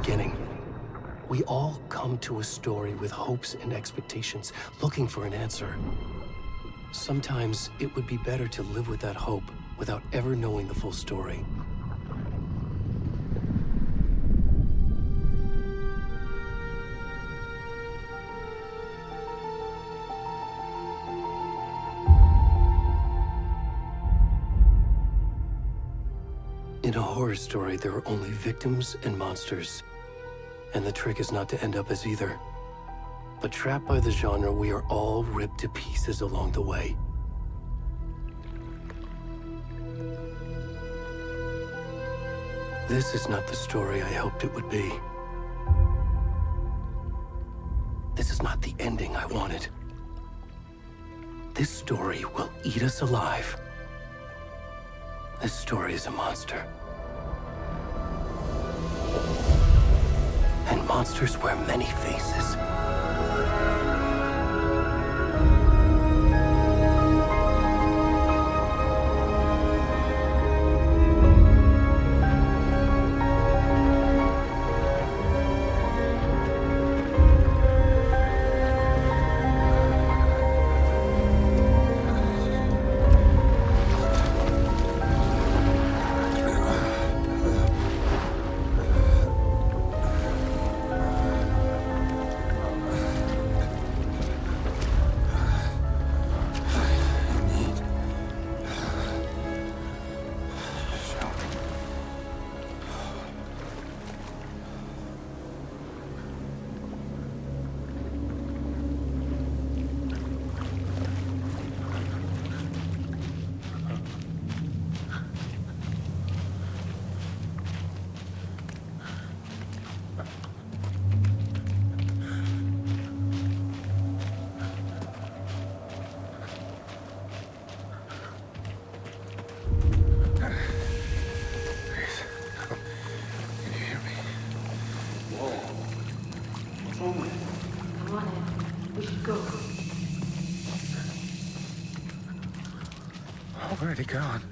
beginning. We all come to a story with hopes and expectations, looking for an answer. Sometimes it would be better to live with that hope without ever knowing the full story. In a horror story, there are only victims and monsters. And the trick is not to end up as either. But trapped by the genre, we are all ripped to pieces along the way. This is not the story I hoped it would be. This is not the ending I wanted. This story will eat us alive. This story is a monster. And monsters wear many faces. Already gone.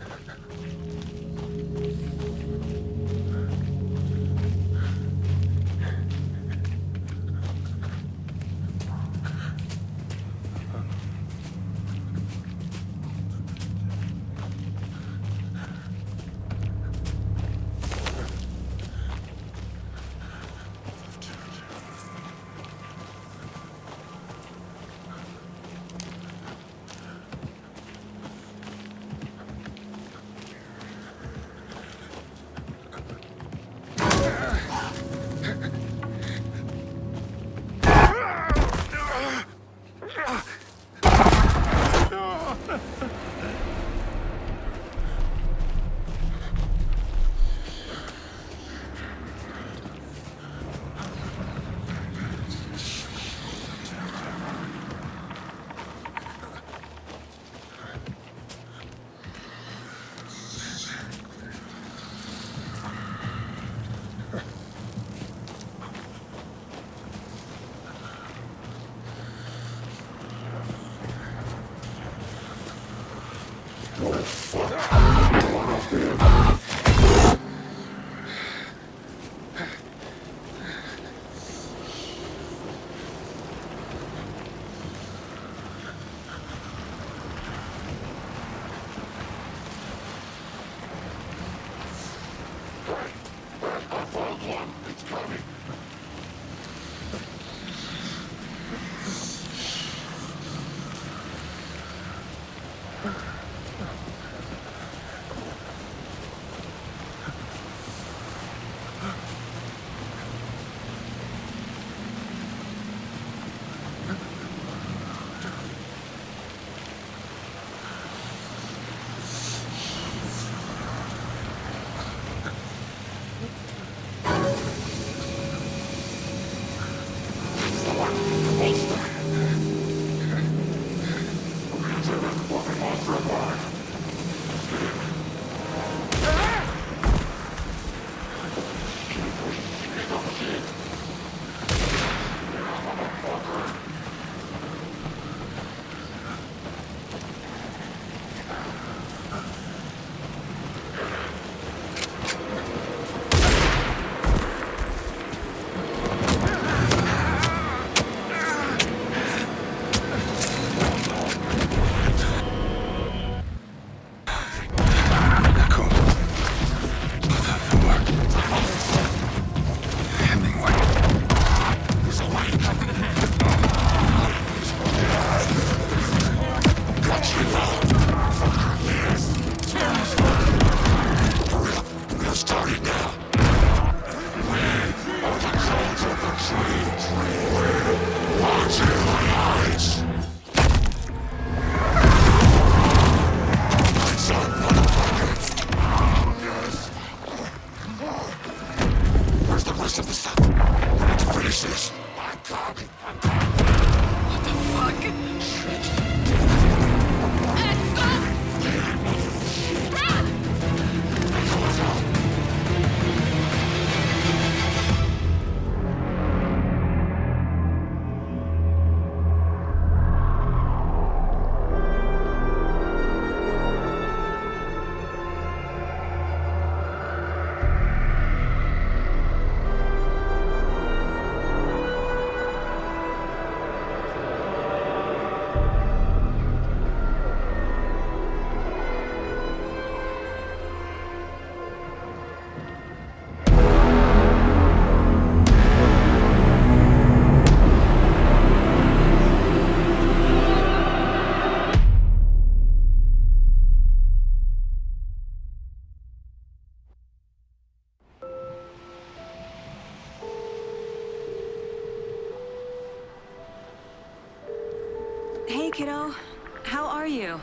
Hey, kiddo. How are you?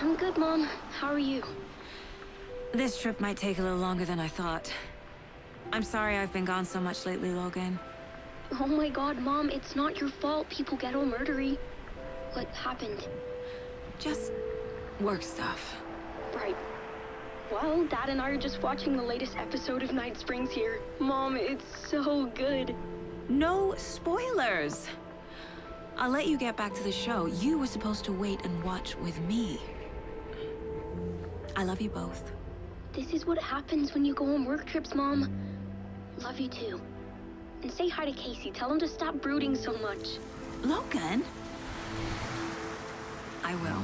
I'm good, Mom. How are you? This trip might take a little longer than I thought. I'm sorry I've been gone so much lately, Logan. Oh my god, Mom, it's not your fault people get all murdery. What happened? Just work stuff. Right. Well, Dad and I are just watching the latest episode of Night Springs here. Mom, it's so good. No spoilers! I'll let you get back to the show. You were supposed to wait and watch with me. I love you both. This is what happens when you go on work trips, Mom. Love you too. And say hi to Casey. Tell him to stop brooding so much. Logan? I will.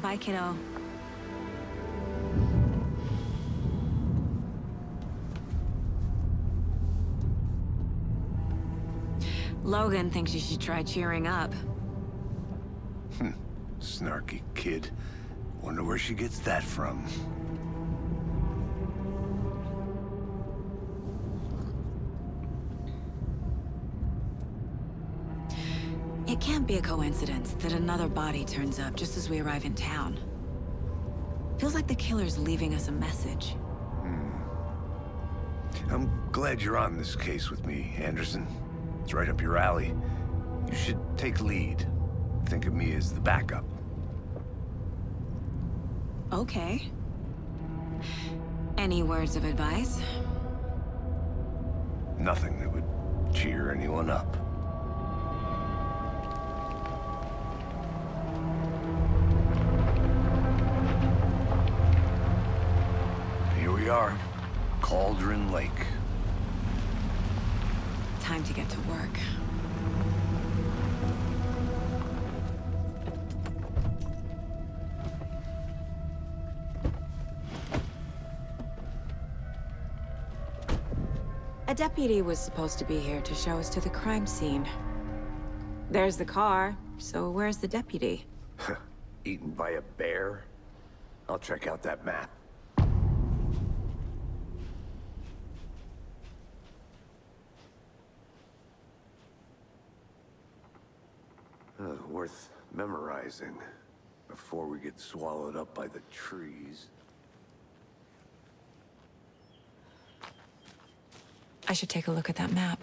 Bye, kiddo. Logan thinks you should try cheering up. Snarky kid. Wonder where she gets that from. It can't be a coincidence that another body turns up just as we arrive in town. Feels like the killer's leaving us a message. I'm glad you're on this case with me, Anderson. It's right up your alley. You should take lead. Think of me as the backup. Okay. Any words of advice? Nothing that would cheer anyone up. Here we are. Cauldron Lake. Time to get to work. A deputy was supposed to be here to show us to the crime scene. There's the car, so where's the deputy? Eaten by a bear? I'll check out that map. Worth memorizing before we get swallowed up by the trees. I should take a look at that map.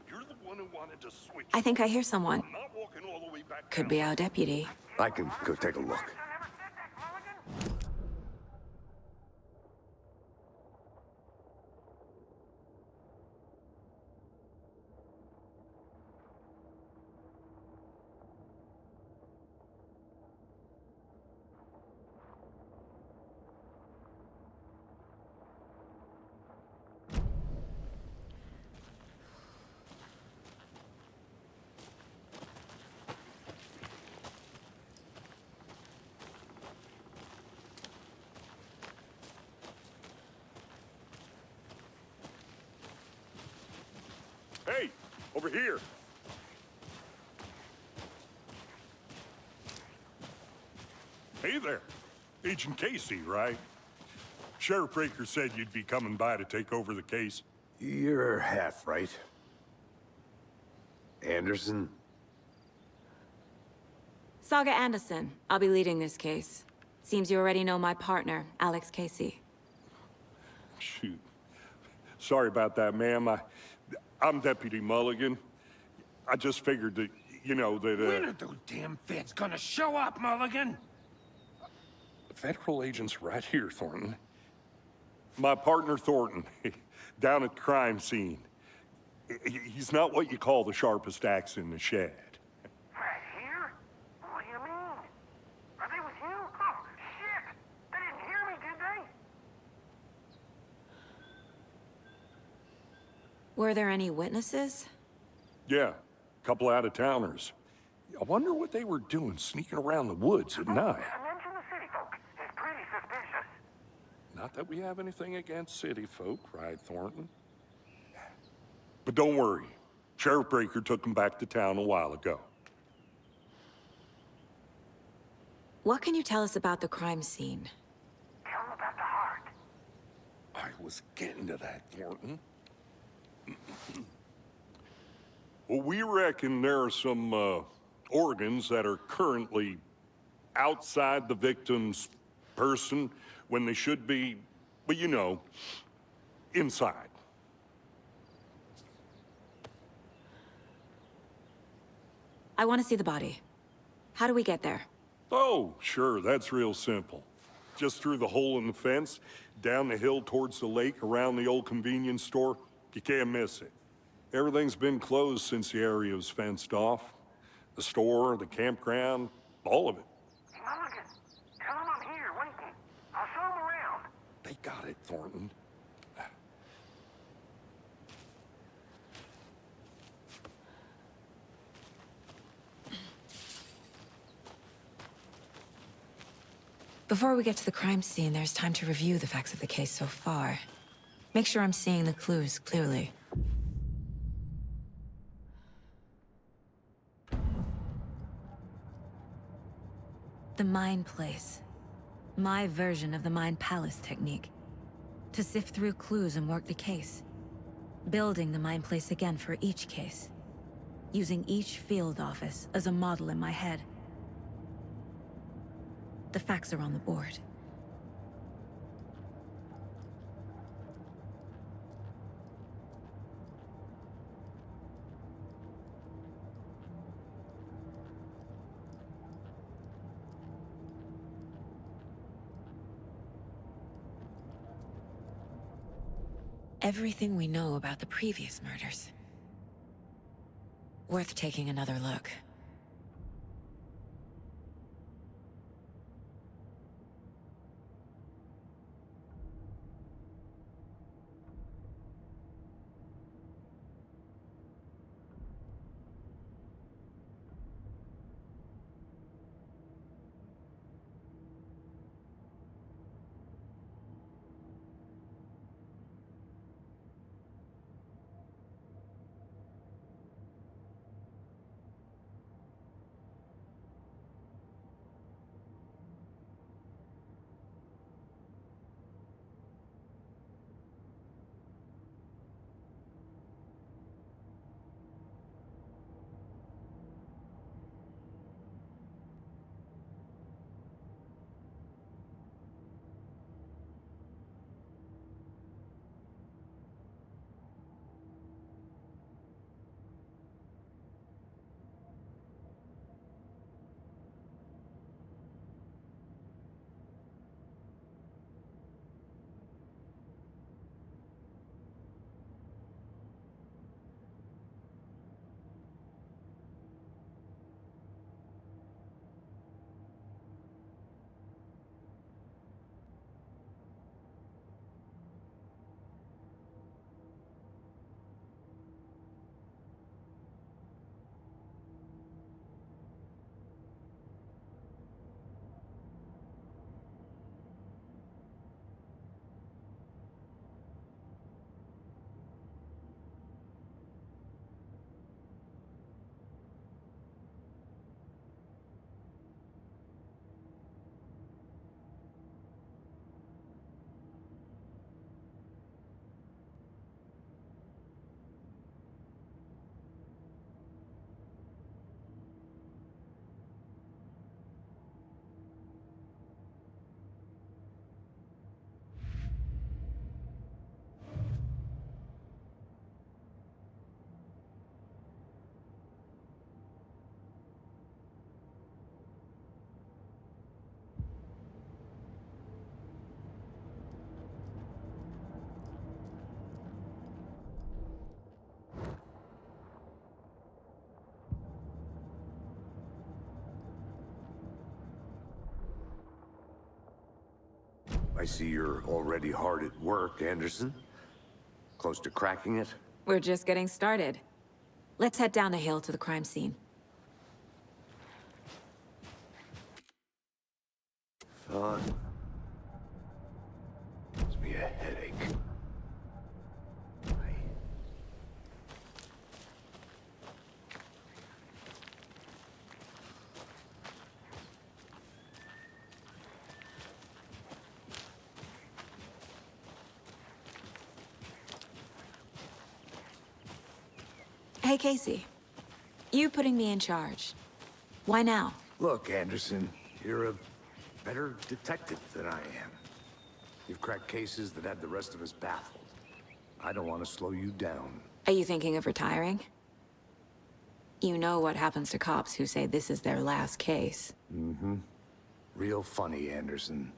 You're the one who wanted to switch. I think I hear someone. I'm not walking all the way back Could down. be our deputy. I can go take a look. Hey, over here. Hey there. Agent Casey, right? Sheriff Breaker said you'd be coming by to take over the case. You're half right. Anderson? Saga Anderson. I'll be leading this case. Seems you already know my partner, Alex Casey. Shoot. Sorry about that, ma'am. I'm Deputy Mulligan. I just figured that, you know, that, When are those damn feds gonna show up, Mulligan? The federal agent's right here, Thornton. My partner, Thornton, down at the crime scene. He's not what you call the sharpest axe in the shed. Right here? What do you mean? Are they with you? Oh, shit! They didn't hear me, did they? Were there any witnesses? Yeah, a couple out-of-towners. I wonder what they were doing sneaking around the woods at night. Mention the city folk. It's pretty suspicious. Not that we have anything against city folk, right, Thornton? But don't worry. Sheriff Breaker took them back to town a while ago. What can you tell us about the crime scene? Tell them about the heart. was getting to that, Thornton. Well, we reckon there are some organs that are currently outside the victim's person when they should be, well, you know, inside. I want to see the body. How do we get there? Oh, sure, that's real simple. Just through the hole in the fence, down the hill towards the lake, around the old convenience store. You can't miss it. Everything's been closed since the area was fenced off. The store, the campground, all of it. Mulligan, tell him I'm here, waiting. I'll show him around. They got it, Thornton. Before we get to the crime scene, there's time to review the facts of the case so far. Make sure I'm seeing the clues clearly. The Mind Place. My version of the Mind Palace technique. To sift through clues and work the case. Building the Mind Place again for each case. Using each field office as a model in my head. The facts are on the board. Everything we know about the previous murders. Worth taking another look. I see you're already hard at work, Anderson. Close to cracking it? We're just getting started. Let's head down the hill to the crime scene. Fun. Gives me a headache. Hey, Casey. You putting me in charge. Why now? Look, Anderson, you're a better detective than I am. You've cracked cases that had the rest of us baffled. I don't want to slow you down. Are you thinking of retiring? You know what happens to cops who say this is their last case. Mm-hmm. Real funny, Anderson.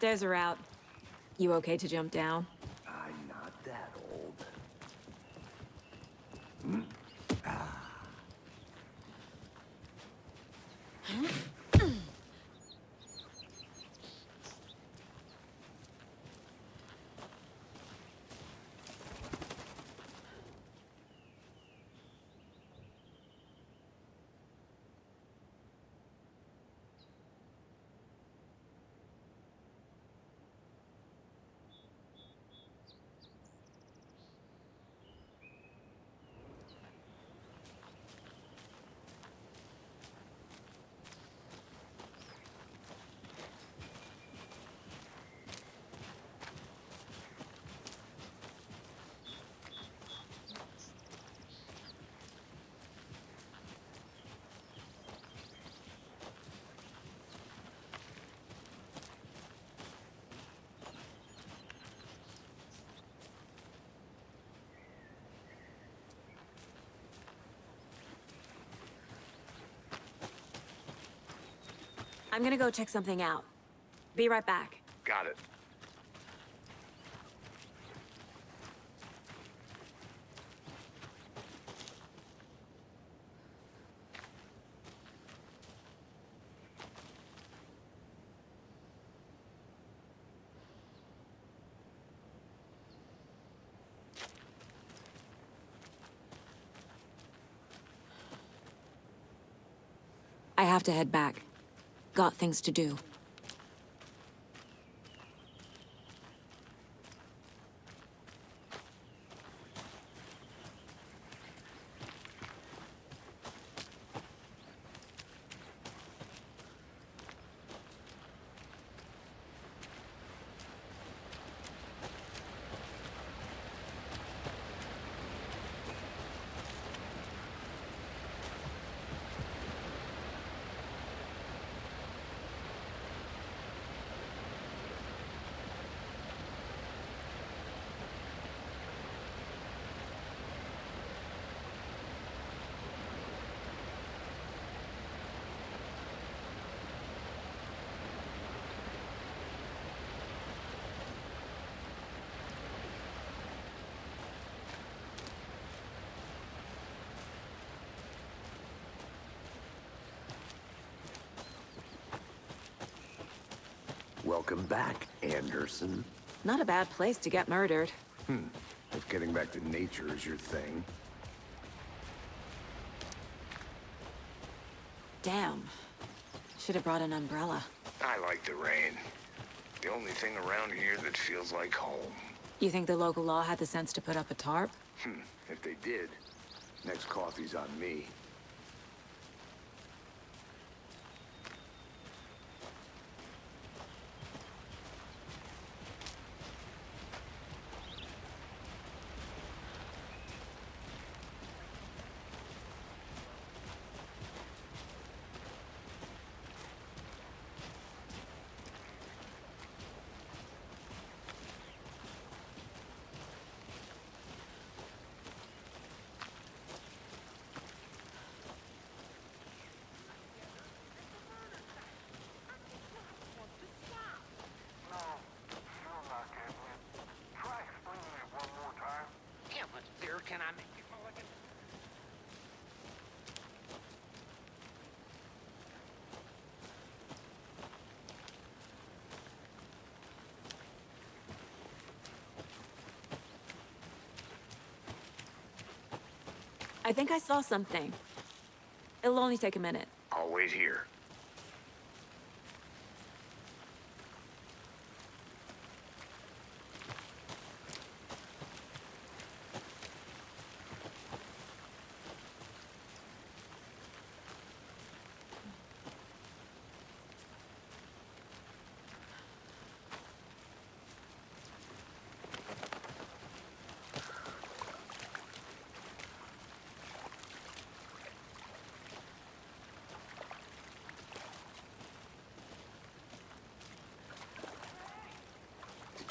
Stairs are out. You okay to jump down? I'm not that old. I'm gonna go check something out. Be right back. Got it. I have to head back. Got things to do. Welcome back, Anderson. Not a bad place to get murdered. If getting back to nature is your thing. Damn. Should have brought an umbrella. I like the rain. The only thing around here that feels like home. You think the local law had the sense to put up a tarp? If they did, next coffee's on me. Can I make you mulligan? I think I saw something. It'll only take a minute. I'll wait here.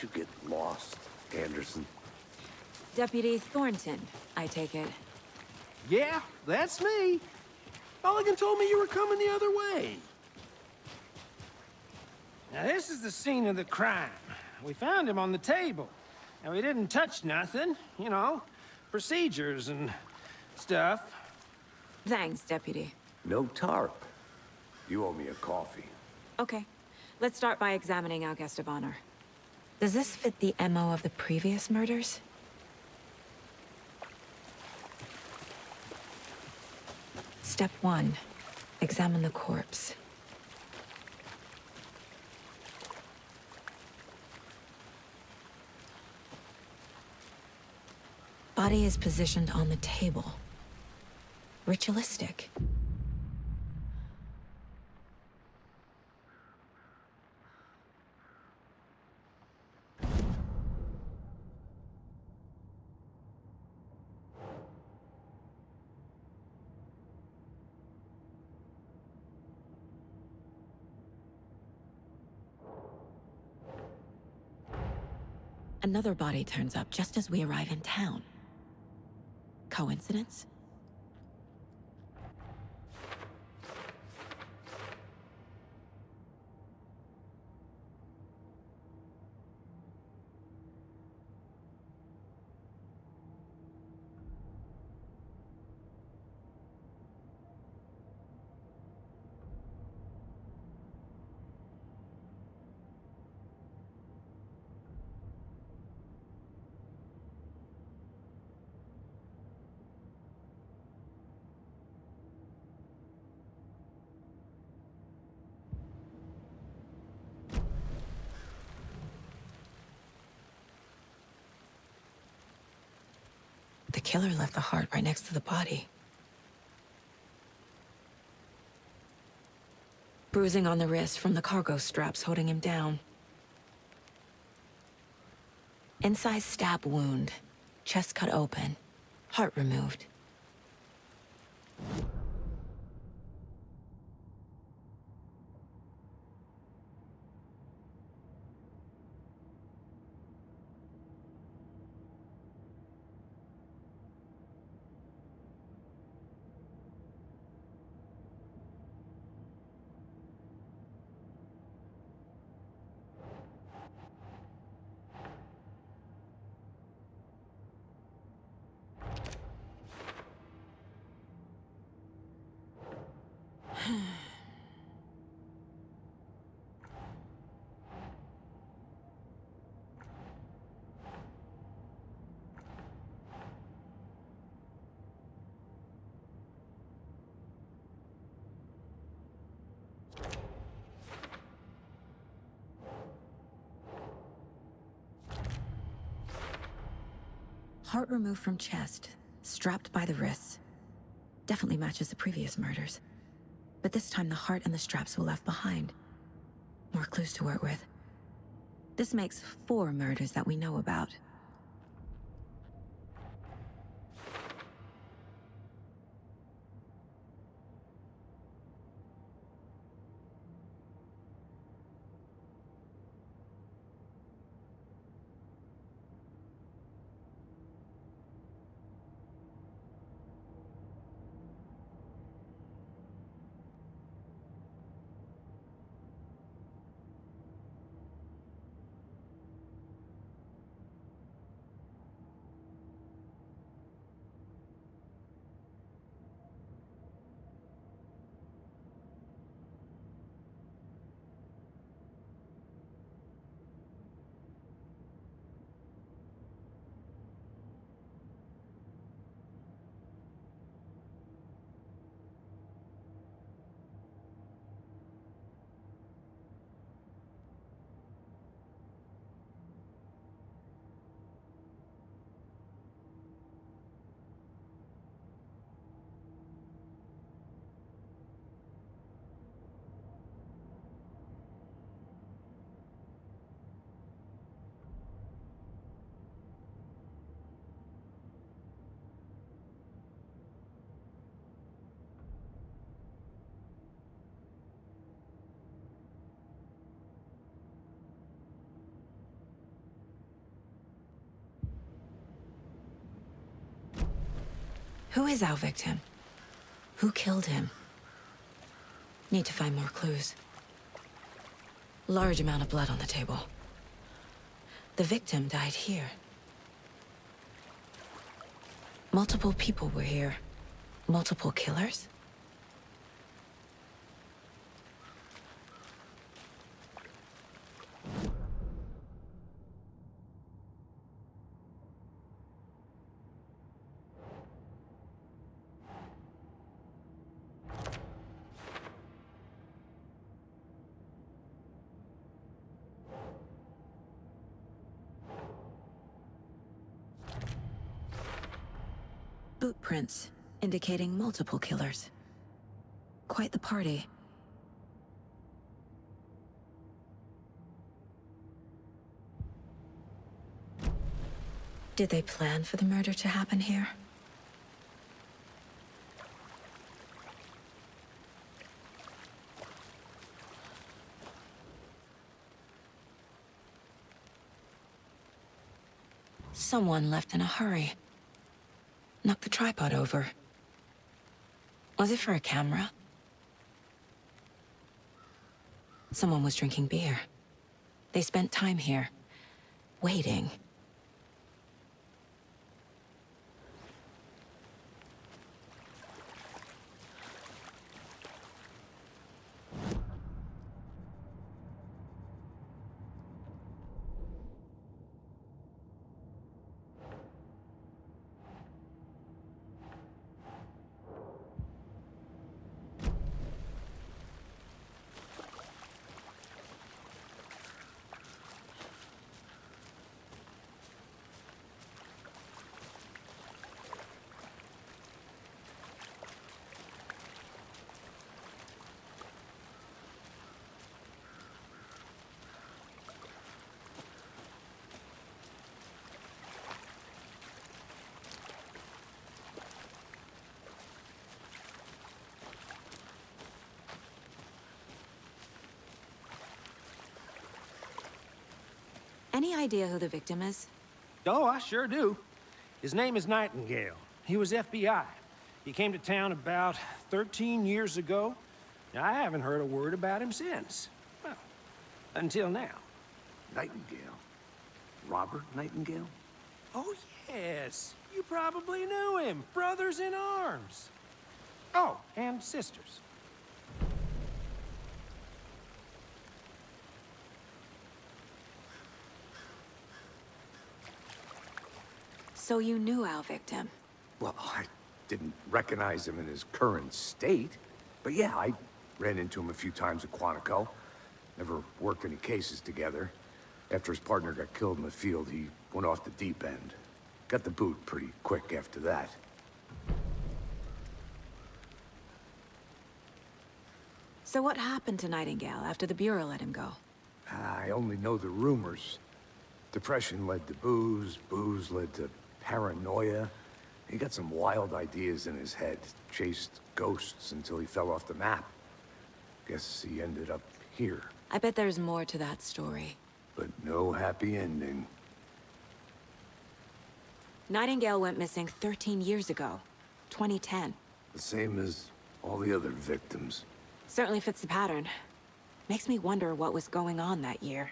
Did you get lost, Anderson? Deputy Thornton, I take it. Yeah, that's me. Mulligan told me you were coming the other way. Now, this is the scene of the crime. We found him on the table. And we didn't touch nothing, you know, procedures and stuff. Thanks, Deputy. No tarp. You owe me a coffee. Okay. Let's start by examining our guest of honor. Does this fit the MO of the previous murders? Step 1. Examine the corpse. Body is positioned on the table. Ritualistic. Another body turns up just as we arrive in town. Coincidence? killer left the heart right next to the body. Bruising on the wrist from the cargo straps holding him down. Inside stab wound, chest cut open, heart removed. Heart removed from chest, strapped by the wrists. Definitely matches the previous murders. But this time the heart and the straps were left behind. More clues to work with. This makes 4 murders that we know about. Who is our victim? Who killed him? Need to find more clues. Large amount of blood on the table. The victim died here. Multiple people were here. Multiple killers? Boot prints, indicating multiple killers. Quite the party. Did they plan for the murder to happen here? Someone left in a hurry. Knocked the tripod over. Was it for a camera? Someone was drinking beer. They spent time here, waiting. Any idea who the victim is? Oh, I sure do. His name is Nightingale. He was FBI. He came to town about 13 years ago. I haven't heard a word about him since. Well, until now. Nightingale? Robert Nightingale? Oh, yes. You probably knew him. Brothers in arms. Oh, and sisters. So you knew our victim? Well, I didn't recognize him in his current state. But yeah, I ran into him a few times at Quantico. Never worked any cases together. After his partner got killed in the field, he went off the deep end. Got the boot pretty quick after that. So what happened to Nightingale after the Bureau let him go? I only know the rumors. Depression led to booze, booze led to paranoia. He got some wild ideas in his head, chased ghosts until he fell off the map. Guess he ended up here. I bet there's more to that story. But no happy ending. Nightingale went missing 13 years ago, 2010. The same as all the other victims. Certainly fits the pattern. Makes me wonder what was going on that year.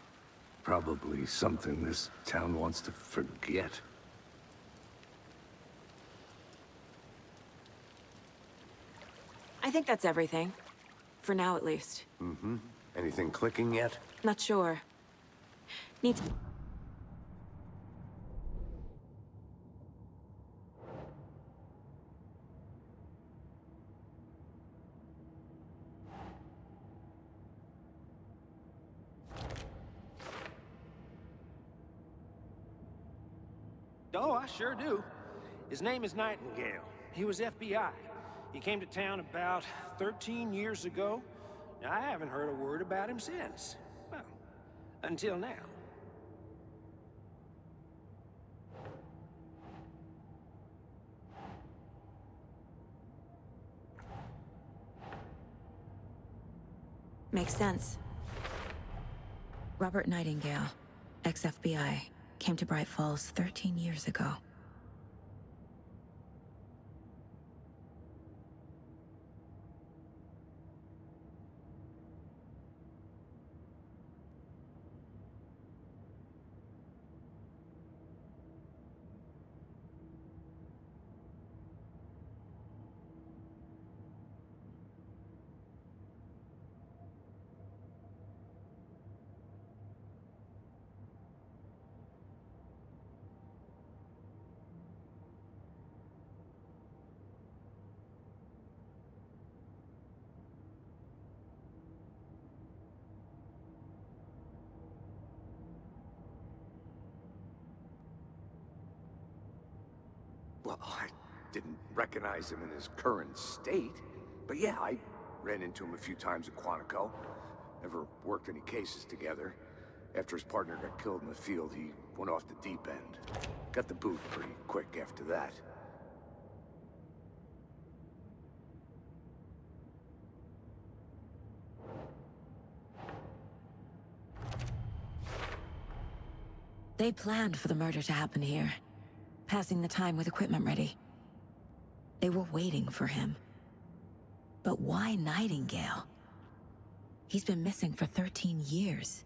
Probably something this town wants to forget. I think that's everything. For now, at least. Mm-hmm. Anything clicking yet? Not sure. Need to... Oh, I sure do. His name is Nightingale. He was FBI. He came to town about 13 years ago. I haven't heard a word about him since. Well, until now. Makes sense. Robert Nightingale, ex-FBI, came to Bright Falls 13 years ago. Well, I didn't recognize him in his current state. But yeah, I ran into him a few times at Quantico. Never worked any cases together. After his partner got killed in the field, he went off the deep end. Got the boot pretty quick after that. They planned for the murder to happen here, passing the time with equipment ready. They were waiting for him. But why Nightingale? He's been missing for 13 years.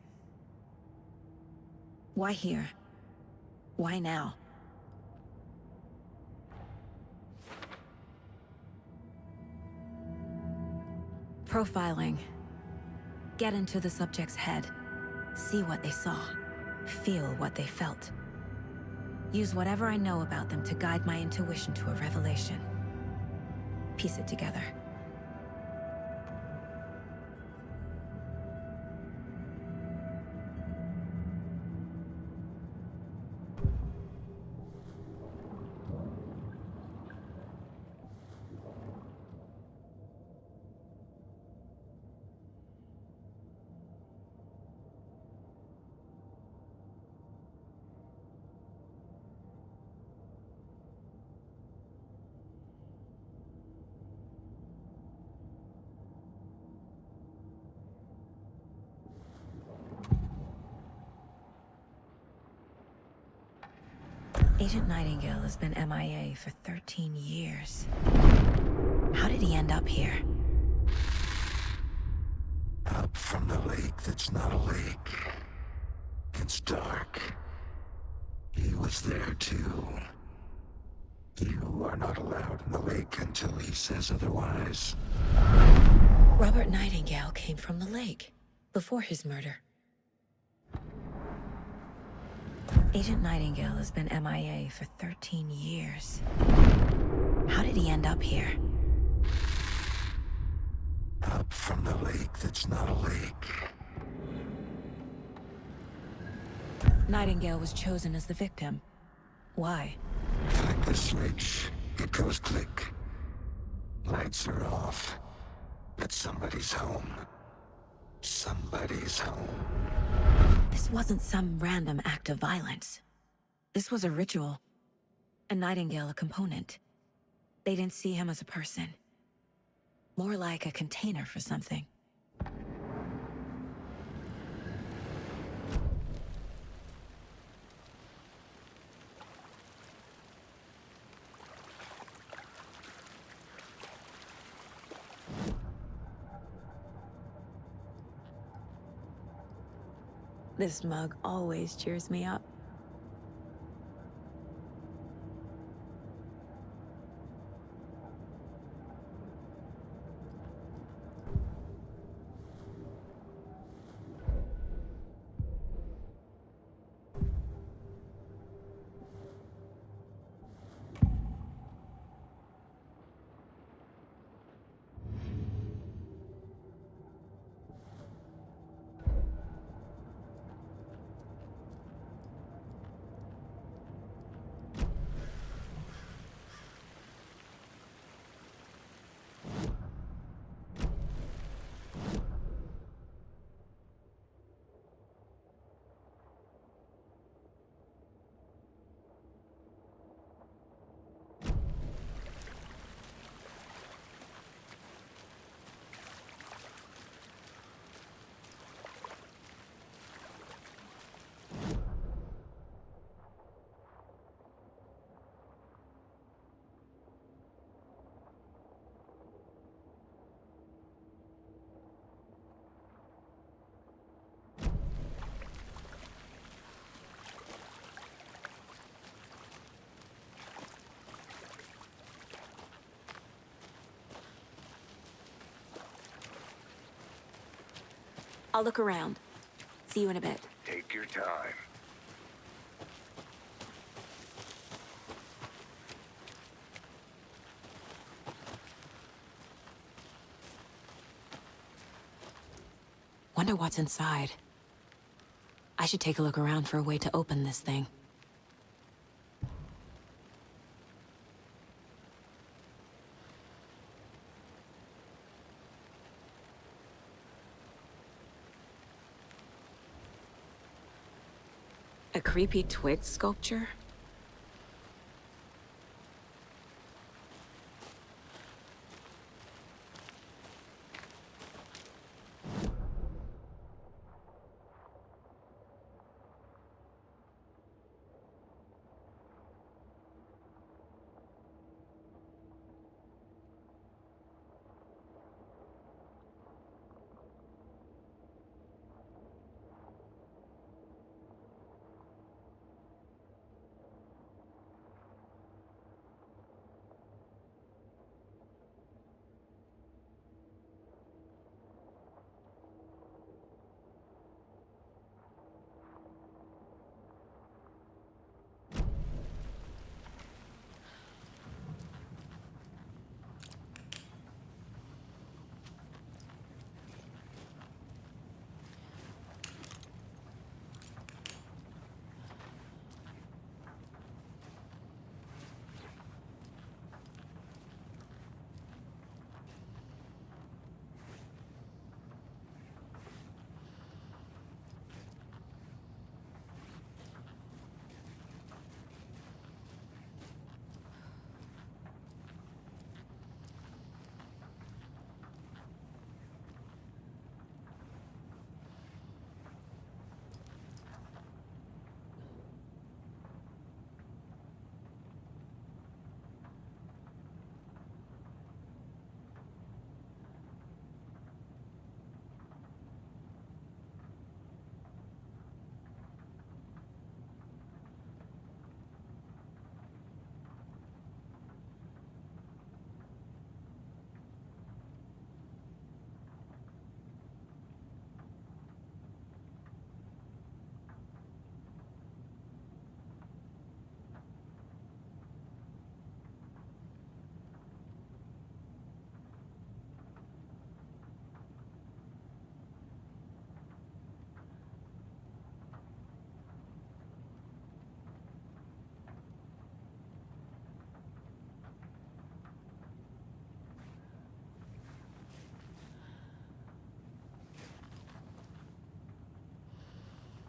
Why here? Why now? Profiling. Get into the subject's head. See what they saw. Feel what they felt. Use whatever I know about them to guide my intuition to a revelation. Piece it together. Agent Nightingale has been MIA for 13 years. How did he end up here? Up from the lake that's not a lake. It's dark. He was there too. You are not allowed in the lake until he says otherwise. Robert Nightingale came from the lake before his murder. Agent Nightingale has been MIA for 13 years. How did he end up here? Up from the lake that's not a lake. Nightingale was chosen as the victim. Why? Flick the switch, it goes click. Lights are off. But somebody's home. Somebody's home. This wasn't some random act of violence. This was a ritual. And Nightingale a component. They didn't see him as a person. More like a container for something. This mug always cheers me up. I'll look around. See you in a bit. Take your time. Wonder what's inside. I should take a look around for a way to open this thing. A creepy twig sculpture?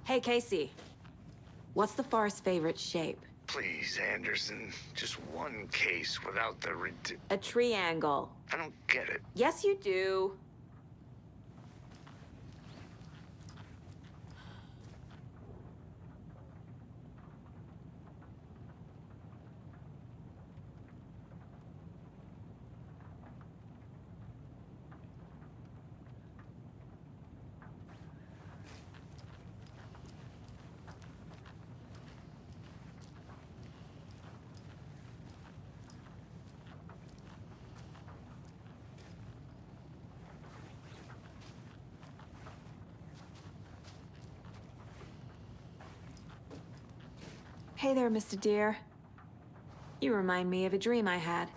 Hey, Casey. What's the far's favorite shape? Please, Anderson. Just one case without the A triangle. I don't get it. Yes, you do. Hey there, Mr. Deer. You remind me of a dream I had.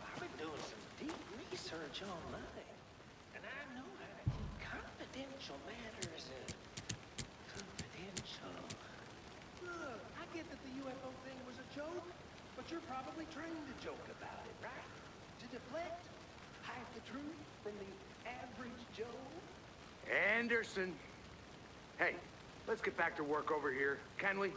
I've been doing some deep research online, and I know how to keep confidential matters confidential. Look, I get that the UFO thing was a joke, but you're probably trained to joke about it, right? To deflect, hide the truth from the average Joe. Anderson! Hey, let's get back to work over here, can we?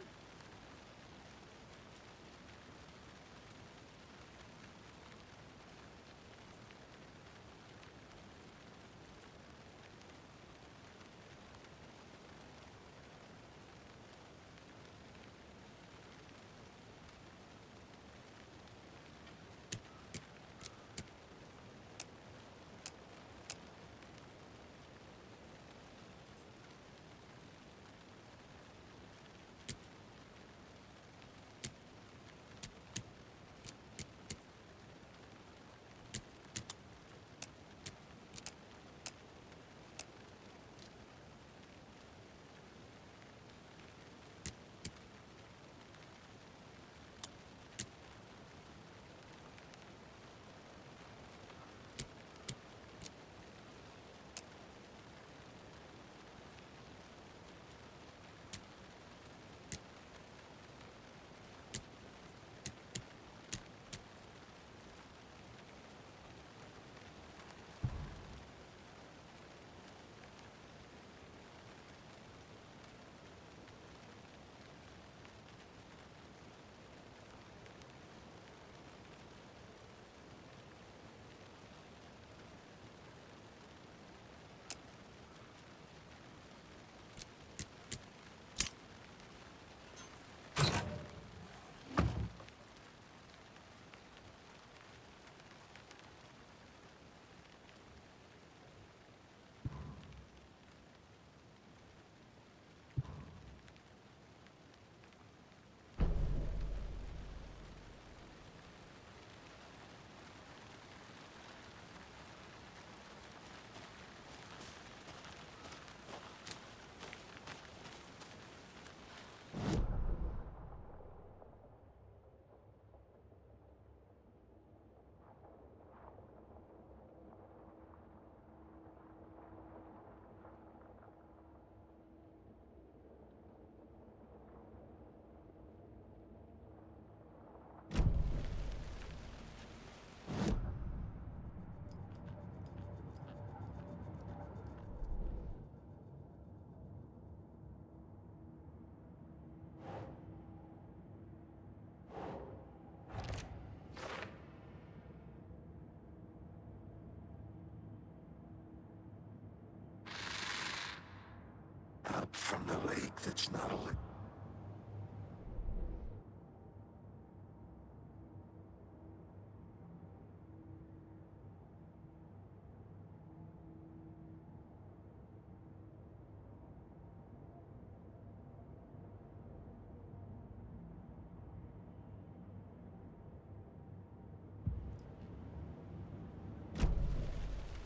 Up from the lake that's not a lake.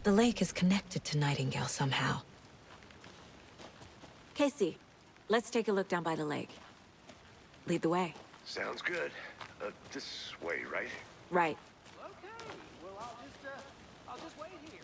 The lake is connected to Nightingale somehow. Casey, let's take a look down by the lake. Lead the way. Sounds good. This way, right? Right. Okay, well, I'll just wait here.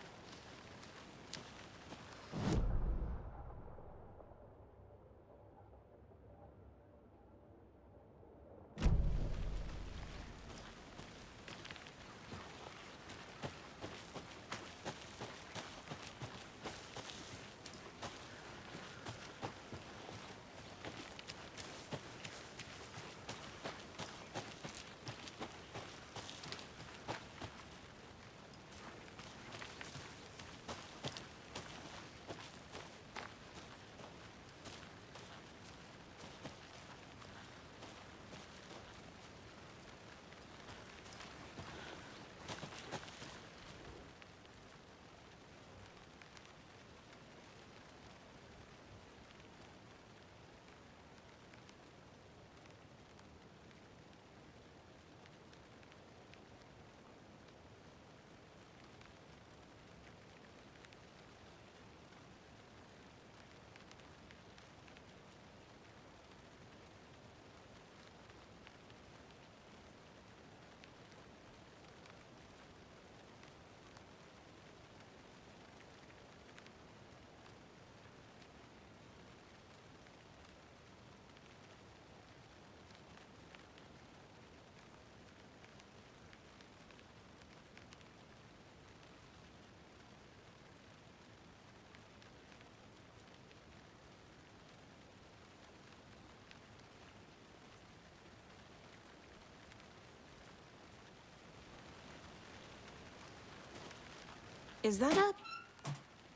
Is that a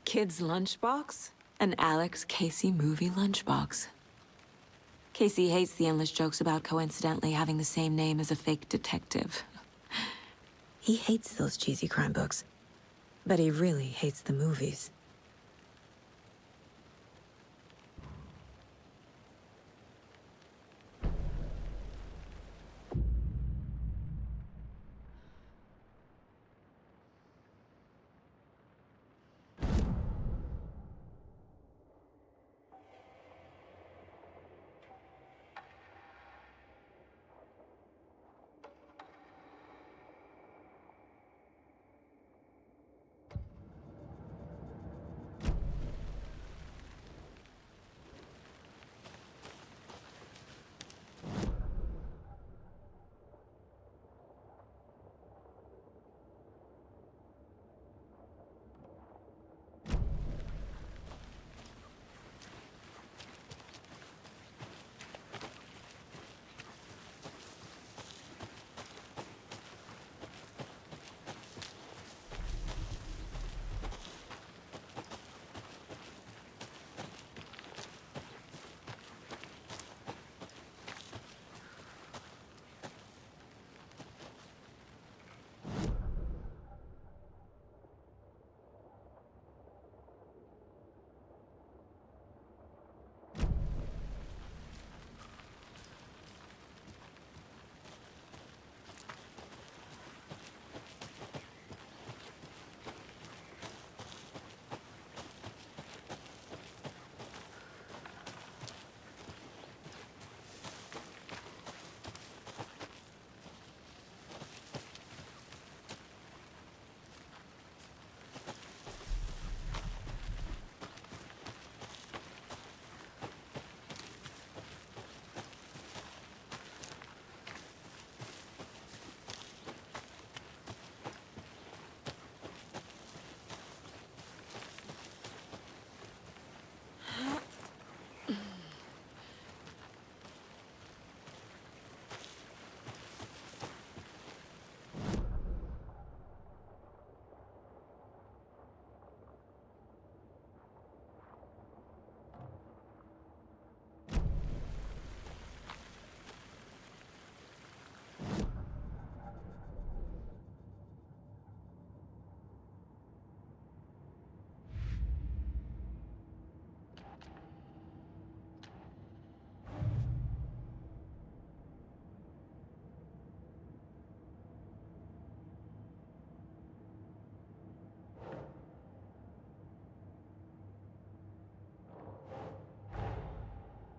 kid's lunchbox? An Alex Casey movie lunchbox. Casey hates the endless jokes about coincidentally having the same name as a fake detective. He hates those cheesy crime books, but he really hates the movies.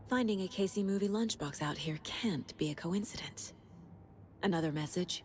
Finding a Casey movie lunchbox out here can't be a coincidence. Another message?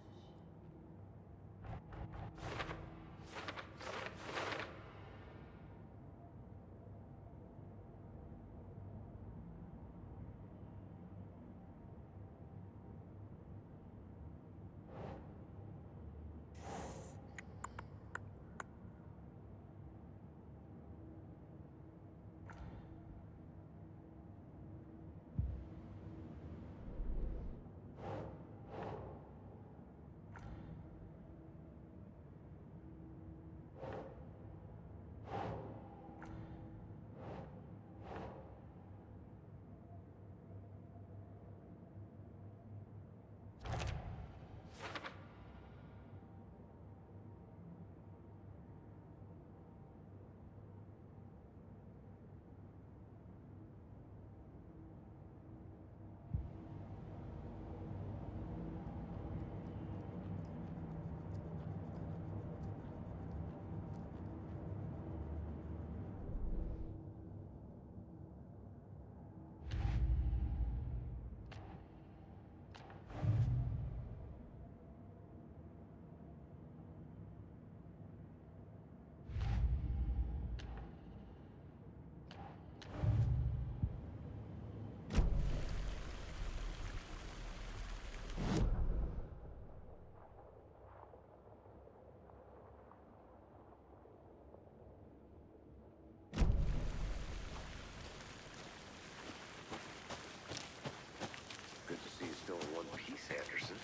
Anderson.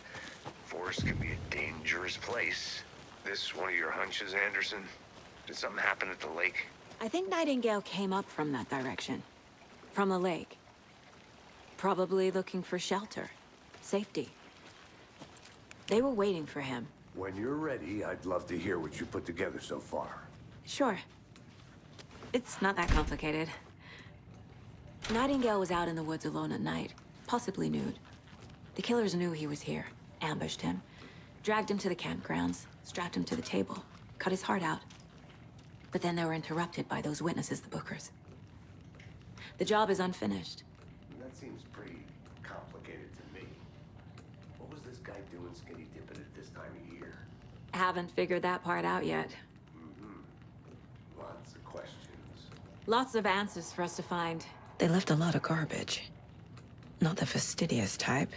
Forest can be a dangerous place. This one of your hunches, Anderson? Did something happen at the lake? I think Nightingale came up from that direction. From the lake. Probably looking for shelter. Safety. They were waiting for him. When you're ready, I'd love to hear what you put together so far. Sure. It's not that complicated. Nightingale was out in the woods alone at night, possibly nude. The killers knew he was here, ambushed him, dragged him to the campgrounds, strapped him to the table, cut his heart out. But then they were interrupted by those witnesses, the Bookers. The job is unfinished. That seems pretty complicated to me. What was this guy doing skinny dipping at this time of year? Haven't figured that part out yet. Lots of questions. Lots of answers for us to find. They left a lot of garbage. Not the fastidious type.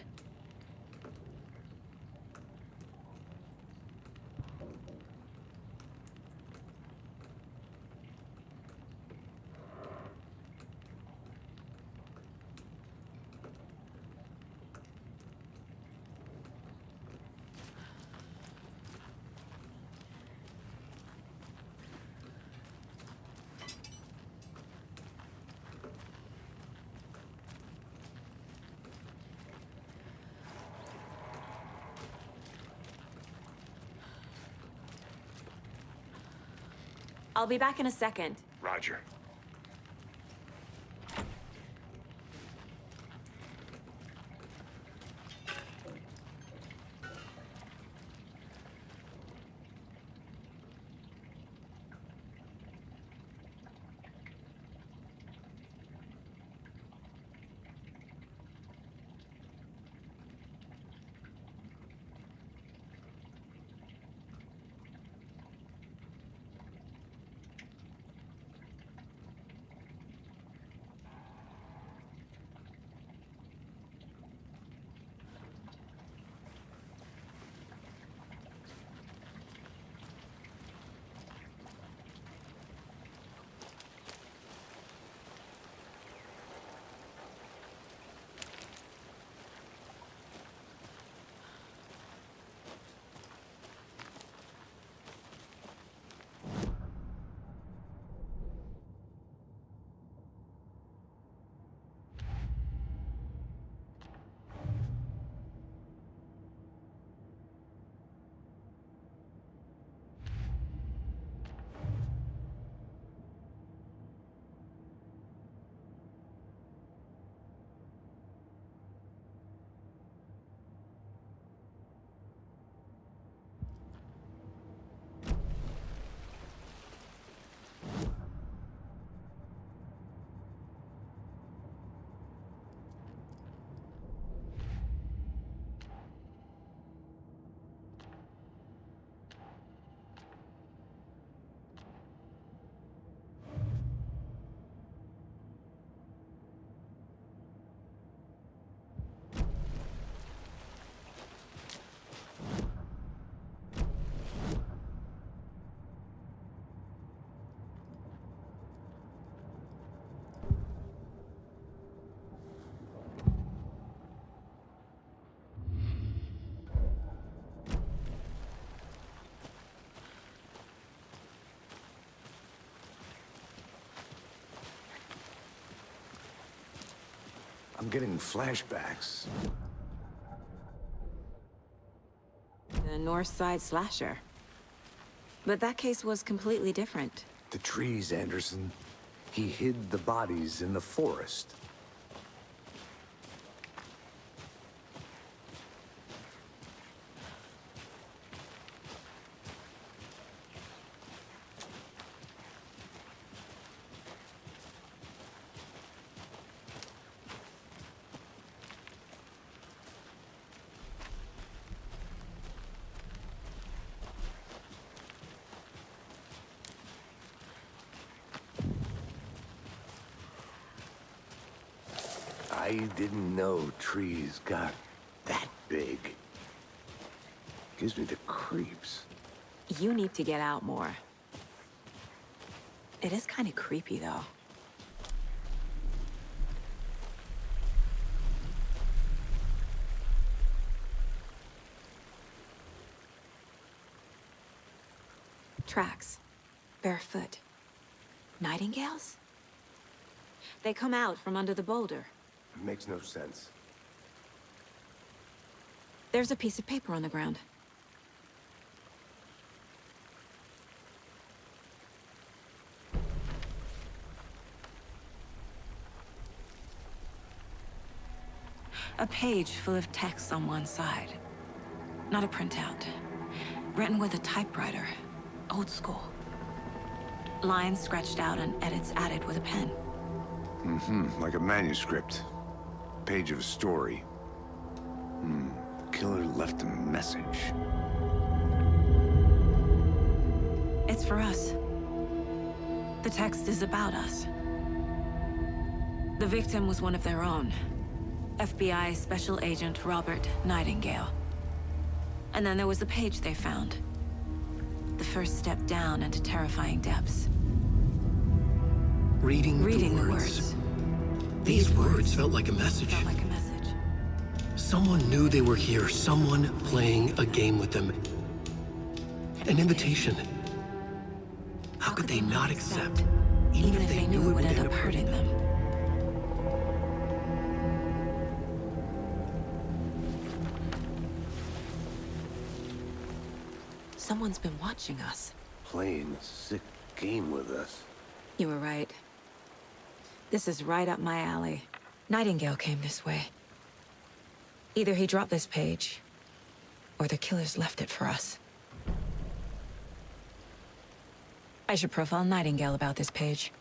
I'll be back in a second. Roger. I'm getting flashbacks. The North Side slasher. But that case was completely different. The trees, Anderson. He hid the bodies in the forest. I didn't know trees got that big. Gives me the creeps. You need to get out more. It is kind of creepy, though. Tracks. Barefoot. Nightingales? They come out from under the boulder. Makes no sense. There's a piece of paper on the ground. A page full of text on one side. Not a printout. Written with a typewriter. Old school. Lines scratched out and edits added with a pen. Like a manuscript. Page of a story. Killer left a message. It's for us. The text is about us. The victim was one of their own. FBI Special Agent Robert Nightingale. And then there was the page they found. The first step down into terrifying depths. Reading the words. These words felt like a message. Felt like a message. Someone knew they were here, someone playing a game with them. An invitation. How could they not accept, even if they knew it would end up hurting them? Someone's been watching us. Playing a sick game with us. You were right. This is right up my alley. Nightingale came this way. Either he dropped this page, or the killers left it for us. I should profile Nightingale about this page.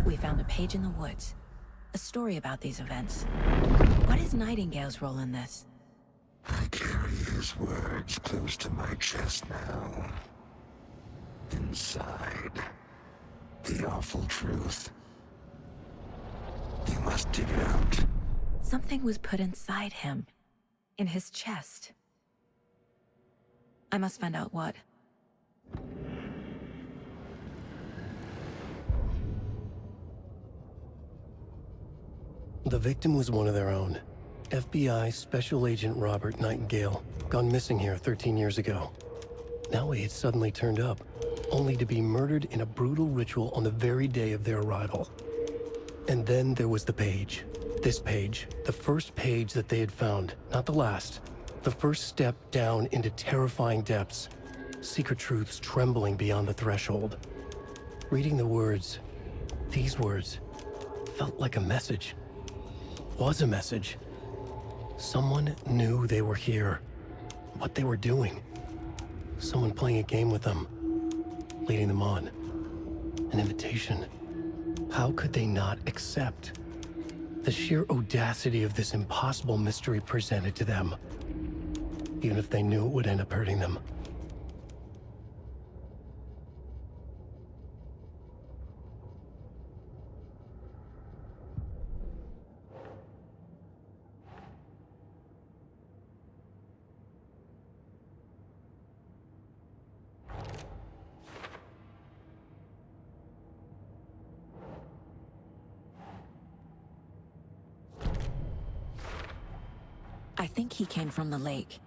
We found a page in the woods. A story about these events. What is Nightingale's role in this? I carry his words close to my chest now. Inside, the awful truth. You must dig it out. Something was put inside him. In his chest. I must find out what. The victim was one of their own. FBI Special Agent Robert Nightingale, gone missing here 13 years ago. Now he had suddenly turned up, only to be murdered in a brutal ritual on the very day of their arrival. And then there was the page. This page, the first page that they had found, not the last. The first step down into terrifying depths. Secret truths trembling beyond the threshold. Reading the words, these words, felt like a message. Was a message. Someone knew they were here. What they were doing. Someone playing a game with them. Leading them on. An invitation. How could they not accept? The sheer audacity of this impossible mystery presented to them. Even if they knew it would end up hurting them. I think he came from the lake.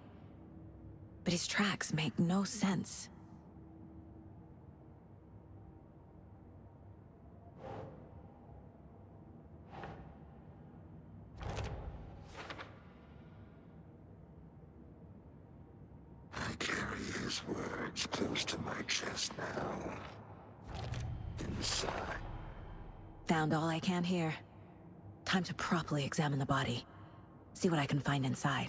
But his tracks make no sense. I carry his words close to my chest now. Inside. Found all I can here. Time to properly examine the body. See what I can find inside.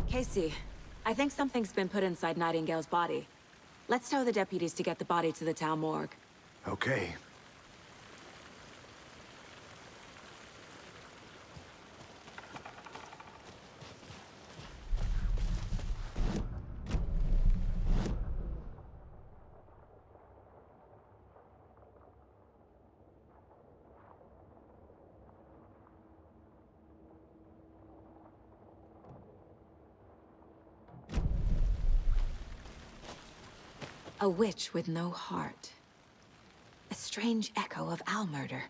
Casey, I think something's been put inside Nightingale's body. Let's tell the deputies to get the body to the town morgue. Okay. A witch with no heart. A strange echo of owl murder.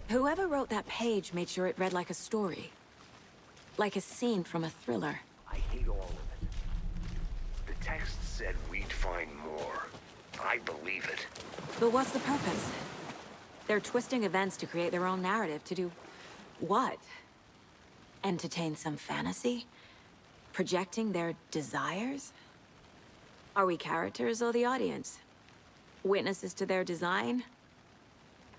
Whoever wrote that page made sure it read like a story. Like a scene from a thriller. I hate all of it. The text said we'd find more. I believe it. But what's the purpose? They're twisting events to create their own narrative to do... what? Entertain some fantasy? Projecting their desires? Are we characters or the audience? Witnesses to their design?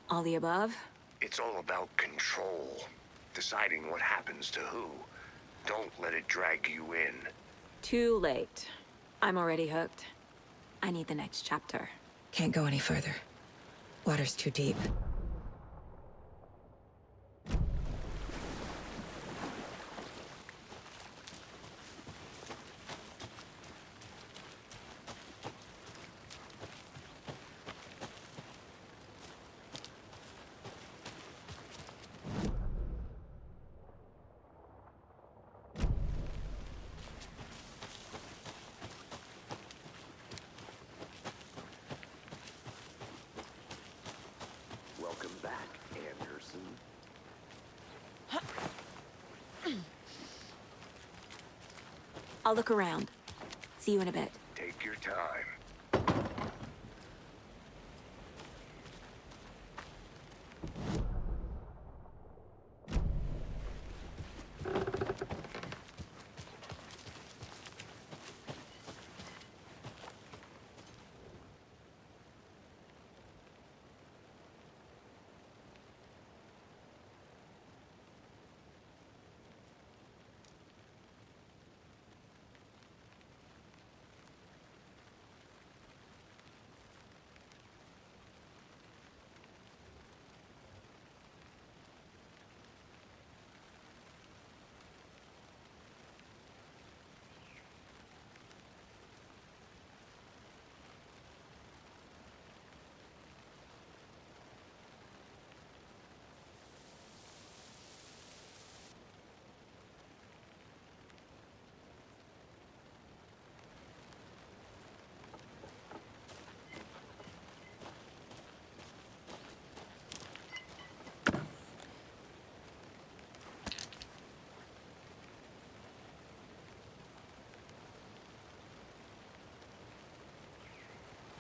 All the above? It's all about control. Deciding what happens to who. Don't let it drag you in. Too late. I'm already hooked. I need the next chapter. Can't go any further. Water's too deep. Welcome back, Anderson. I'll look around. See you in a bit. Take your time.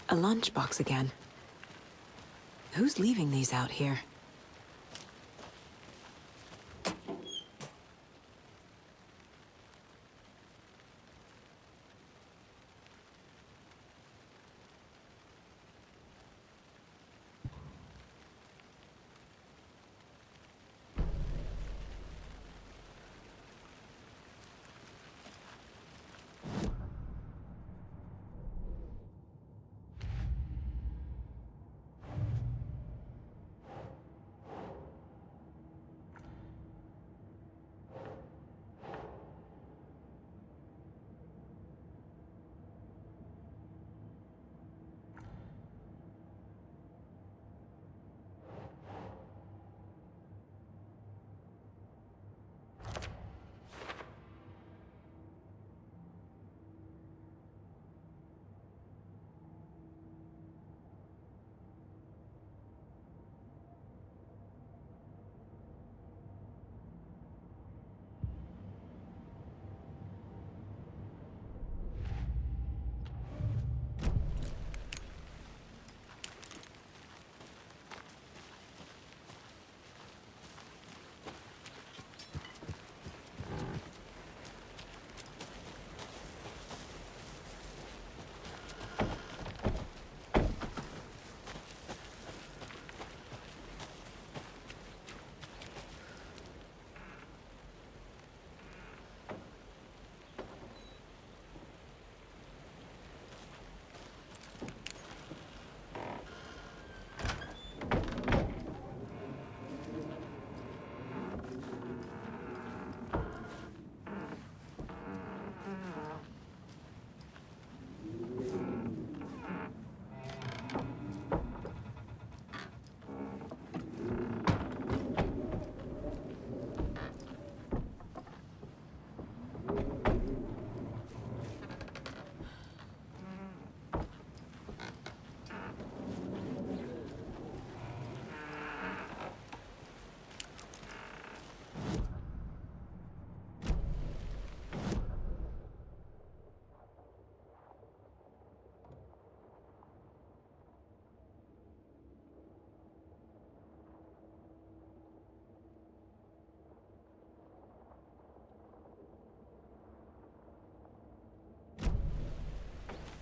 A lunchbox again. Who's leaving these out here?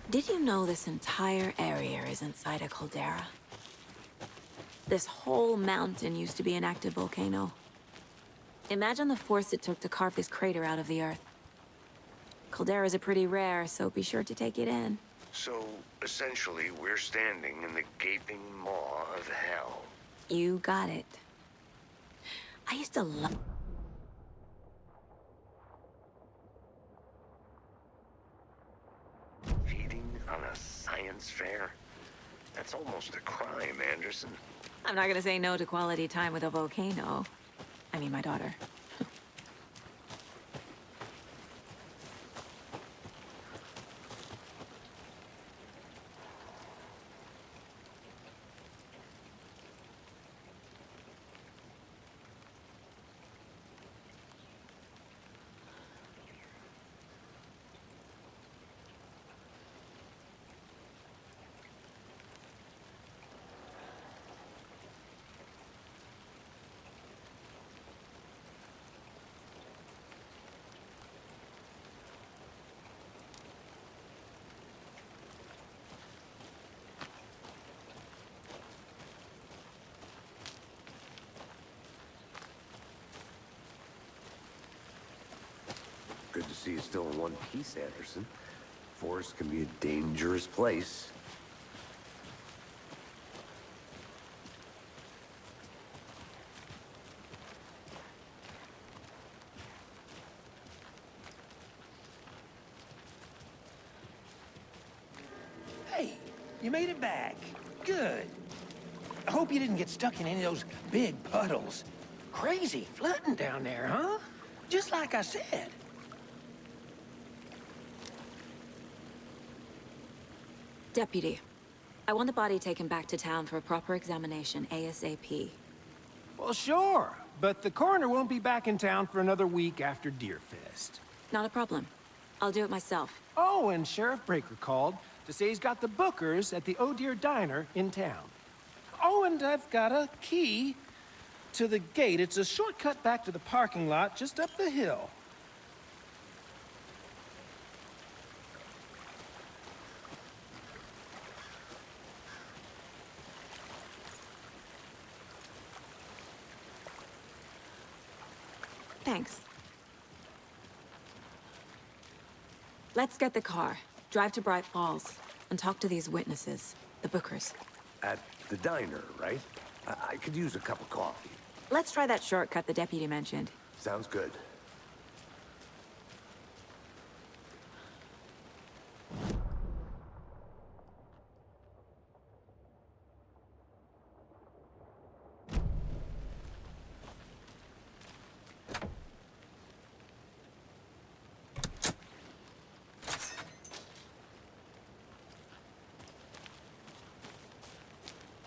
Did you know this entire area is inside a caldera? This whole mountain used to be an active volcano. Imagine the force it took to carve this crater out of the earth. Calderas are pretty rare, so be sure to take it in. So, essentially, we're standing in the gaping maw of hell. You got it. I used to love... Feeding on a science fair? That's almost a crime, Anderson. I'm not gonna say no to quality time with a volcano. I mean, my daughter. Good to see you still in one piece, Anderson. Forest can be a dangerous place. Hey, you made it back. Good. I hope you didn't get stuck in any of those big puddles. Crazy flooding down there, huh? Just like I said. Deputy, I want the body taken back to town for a proper examination ASAP. Well, sure. But the coroner won't be back in town for another week after Deerfest. Not a problem. I'll do it myself. Oh, and Sheriff Breaker called to say he's got the bookers at the Oh Dear Diner in town. Oh, and I've got a key to the gate. It's a shortcut back to the parking lot just up the hill. Thanks. Let's get the car, drive to Bright Falls, and talk to these witnesses, the bookers. At the diner, right? I could use a cup of coffee. Let's try that shortcut the deputy mentioned. Sounds good.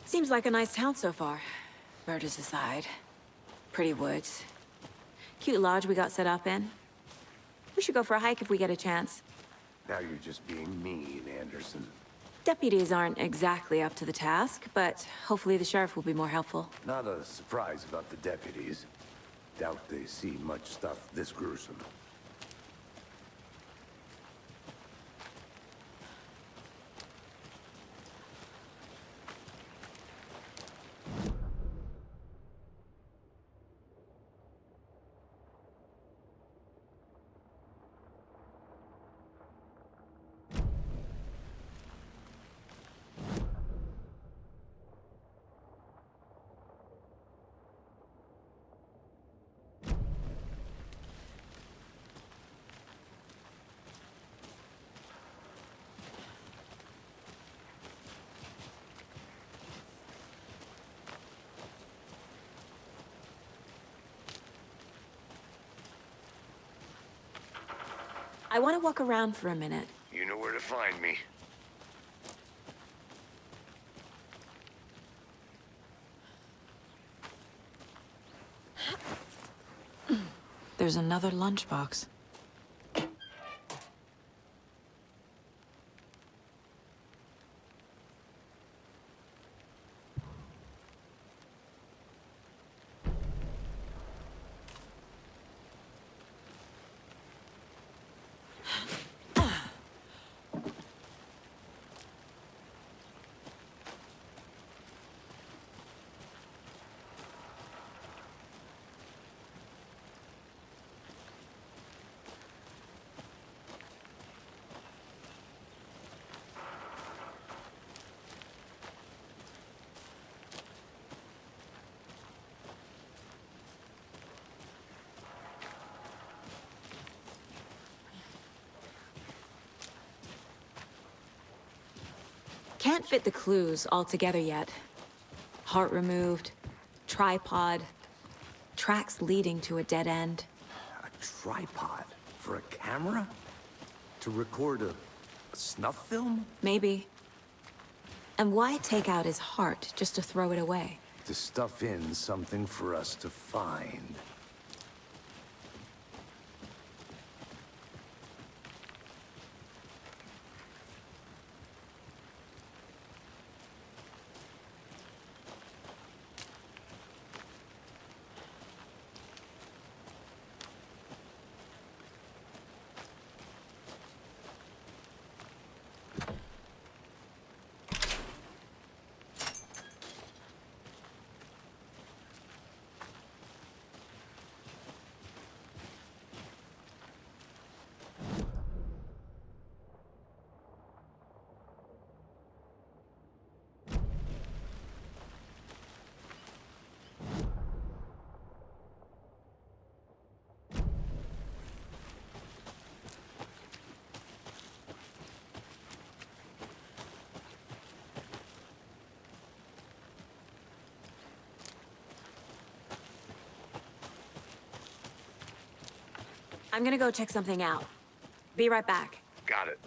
Seems like a nice town so far. Murders aside. Pretty woods. Cute lodge we got set up in. We should go for a hike if we get a chance. Now you're just being mean, Anderson. Deputies aren't exactly up to the task, but hopefully the sheriff will be more helpful. Not a surprise about the deputies. Doubt they see much stuff this gruesome. I want to walk around for a minute. You know where to find me. There's another lunchbox. can't fit the clues all together yet. Heart removed, tripod, tracks leading to a dead end. A tripod? For a camera? To record a snuff film? Maybe. And why take out his heart just to throw it away? To stuff in something for us to find. I'm gonna go check something out. Be right back. Got it.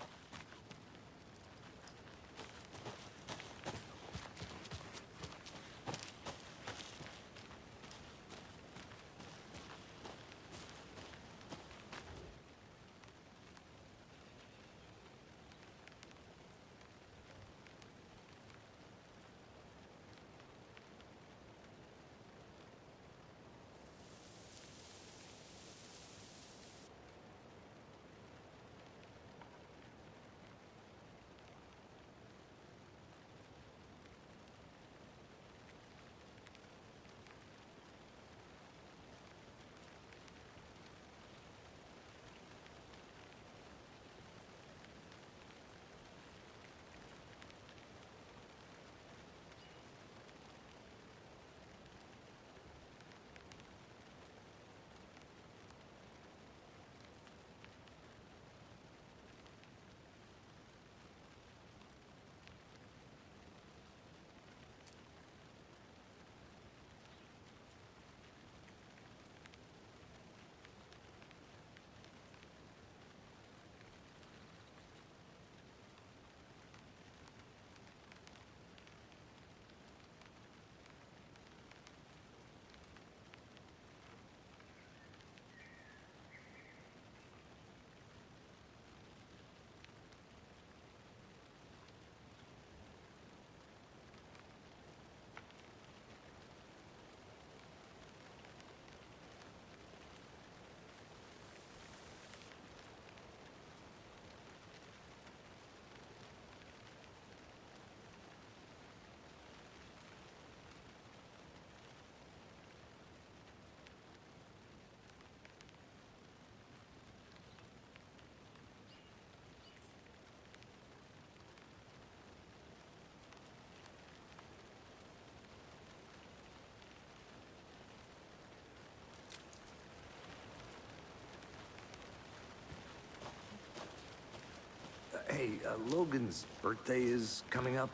Hey, Logan's birthday is coming up.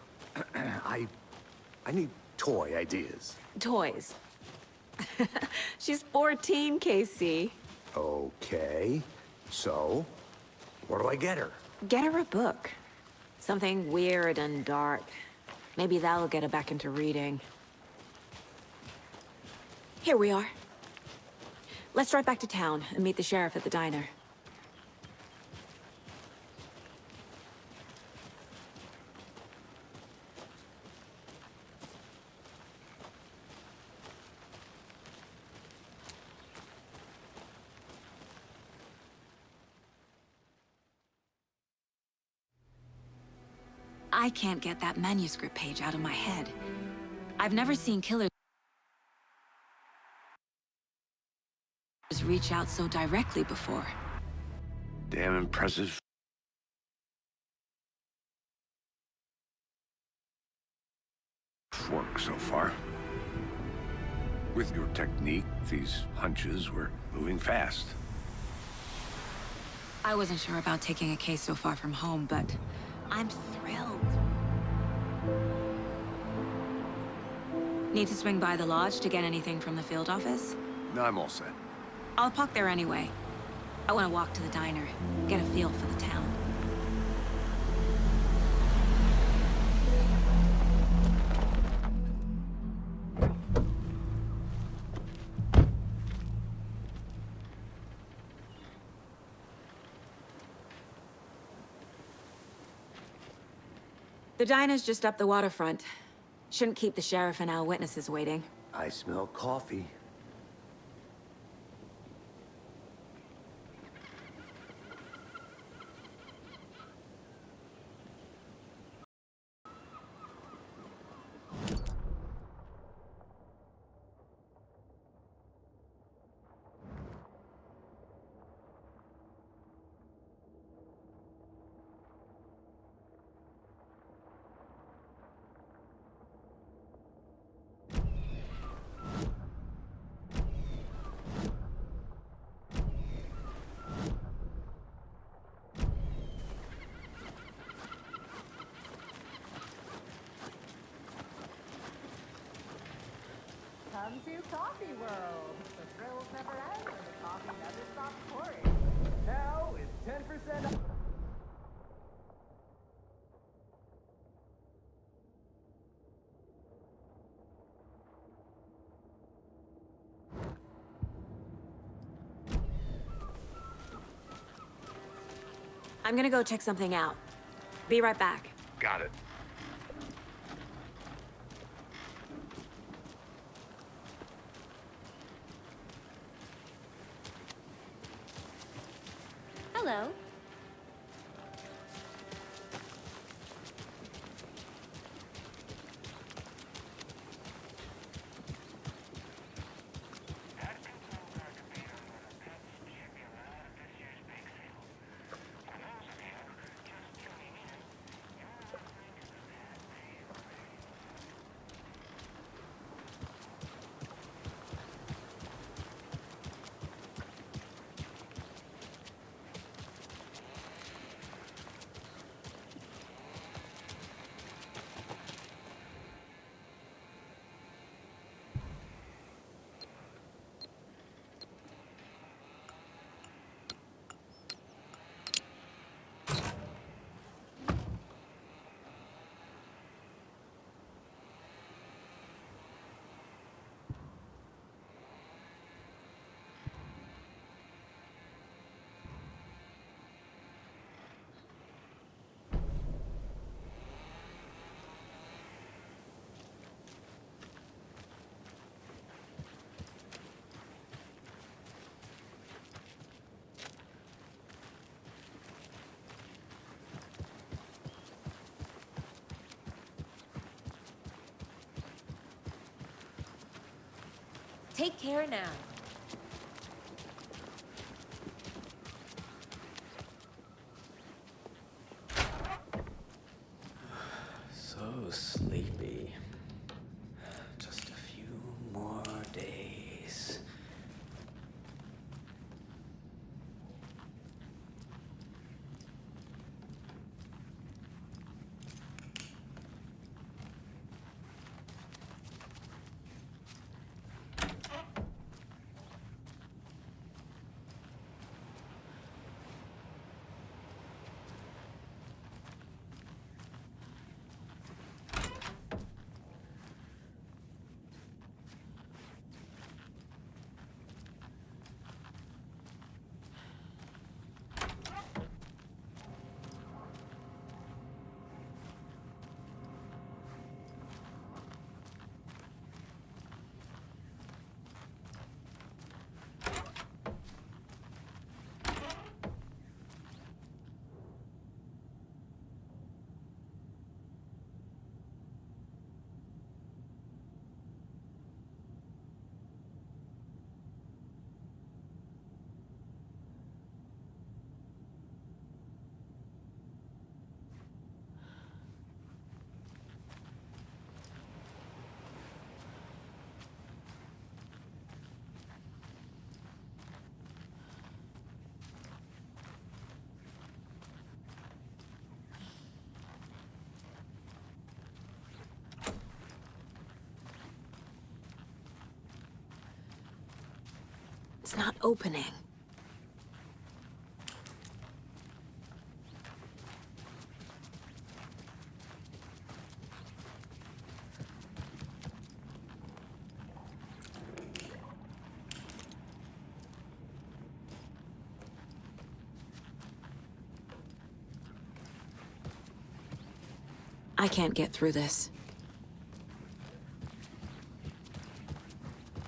I need toy ideas. Toys. She's 14, Casey. Okay, so what do I get her? Get her a book. Something weird and dark. Maybe that'll get her back into reading. Here we are. Let's drive back to town and meet the sheriff at the diner. I can't get that manuscript page out of my head. I've never seen killers reach out so directly before. Damn impressive. Work so far. With your technique, these hunches were moving fast. I wasn't sure about taking a case so far from home, but I'm thrilled. Need to swing by the lodge to get anything from the field office? No, I'm all set. I'll park there anyway. I want to walk to the diner, get a feel for the town. The diner's just up the waterfront. Shouldn't keep the sheriff and our witnesses waiting. I smell coffee. Come to Coffee World. The thrills never end and the coffee never stops pouring. Now it's 10% off. I'm gonna go check something out. Be right back. Got it. Hello. Take care now. So sleepy. Just a few more days. It's not opening. I can't get through this.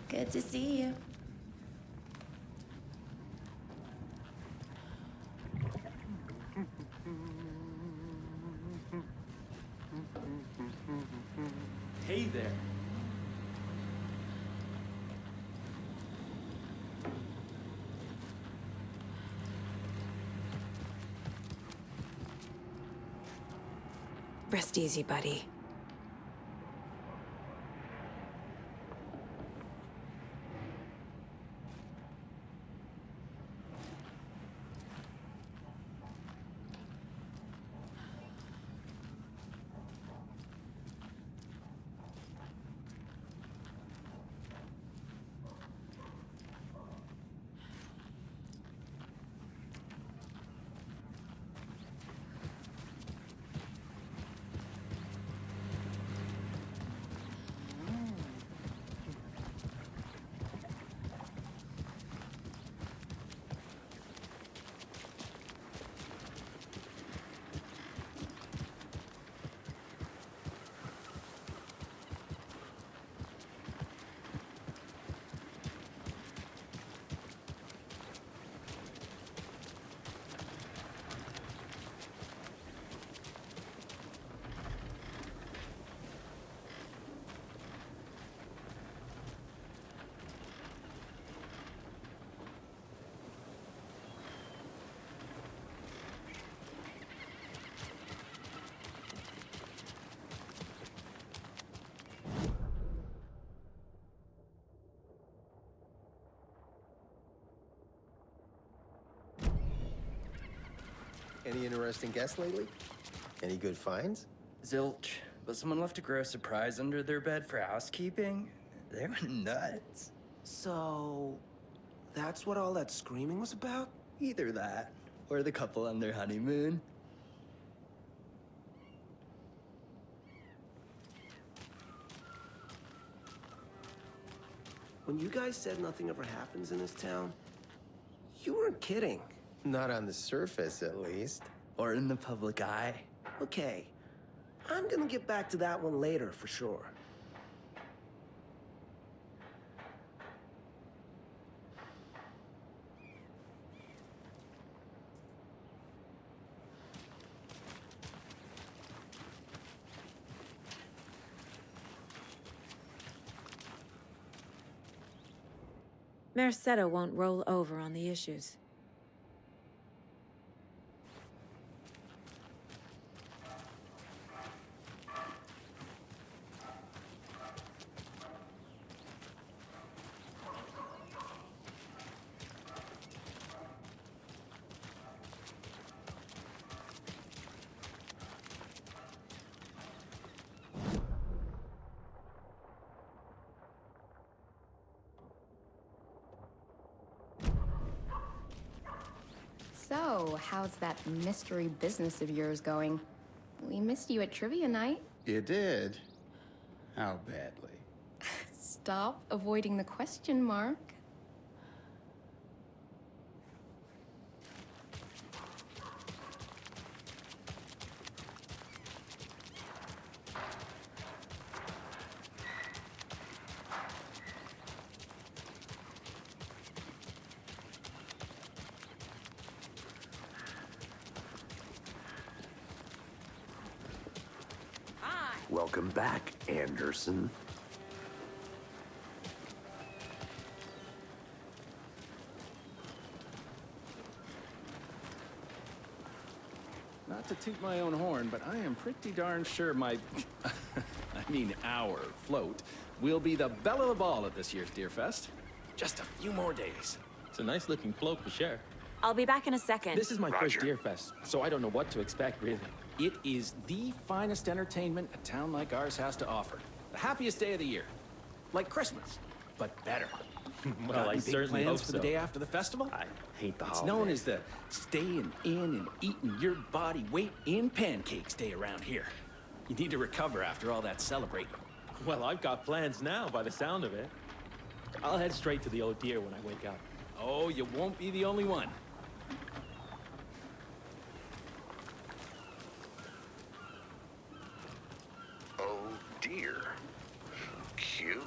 Good to see you. Hey there. Rest easy, buddy. Any interesting guests lately? Any good finds? Zilch, but someone left a gross surprise under their bed for housekeeping. They went nuts. So, that's what all that screaming was about? Either that, or the couple on their honeymoon. When you guys said nothing ever happens in this town, you weren't kidding. Not on the surface, at least. Or in the public eye. Okay, I'm gonna get back to that one later for sure. Merceda won't roll over on the issues. So, how's that mystery business of yours going? We missed you at trivia night. You did? How badly? Stop avoiding the question, Mark. Welcome back, Anderson. Not to toot my own horn, but I am pretty darn sure my... our float will be the belle of the ball at this year's Deer Fest. Just a few more days. It's a nice-looking float for sure. I'll be back in a second. This is my first Deer Fest, so I don't know what to expect, really. It is the finest entertainment a town like ours has to offer. The happiest day of the year. Like Christmas. but better. Well, Got I any big certainly plans hope for the so. day after the festival? I hate the It's holidays. known as the staying in and eating your body weight in pancakes day around here. You need to recover after all that celebrating. Well, I've got plans now, by the sound of it. I'll head straight to the old deer when I wake up. Oh, you won't be the only one. Oh dear. Cute.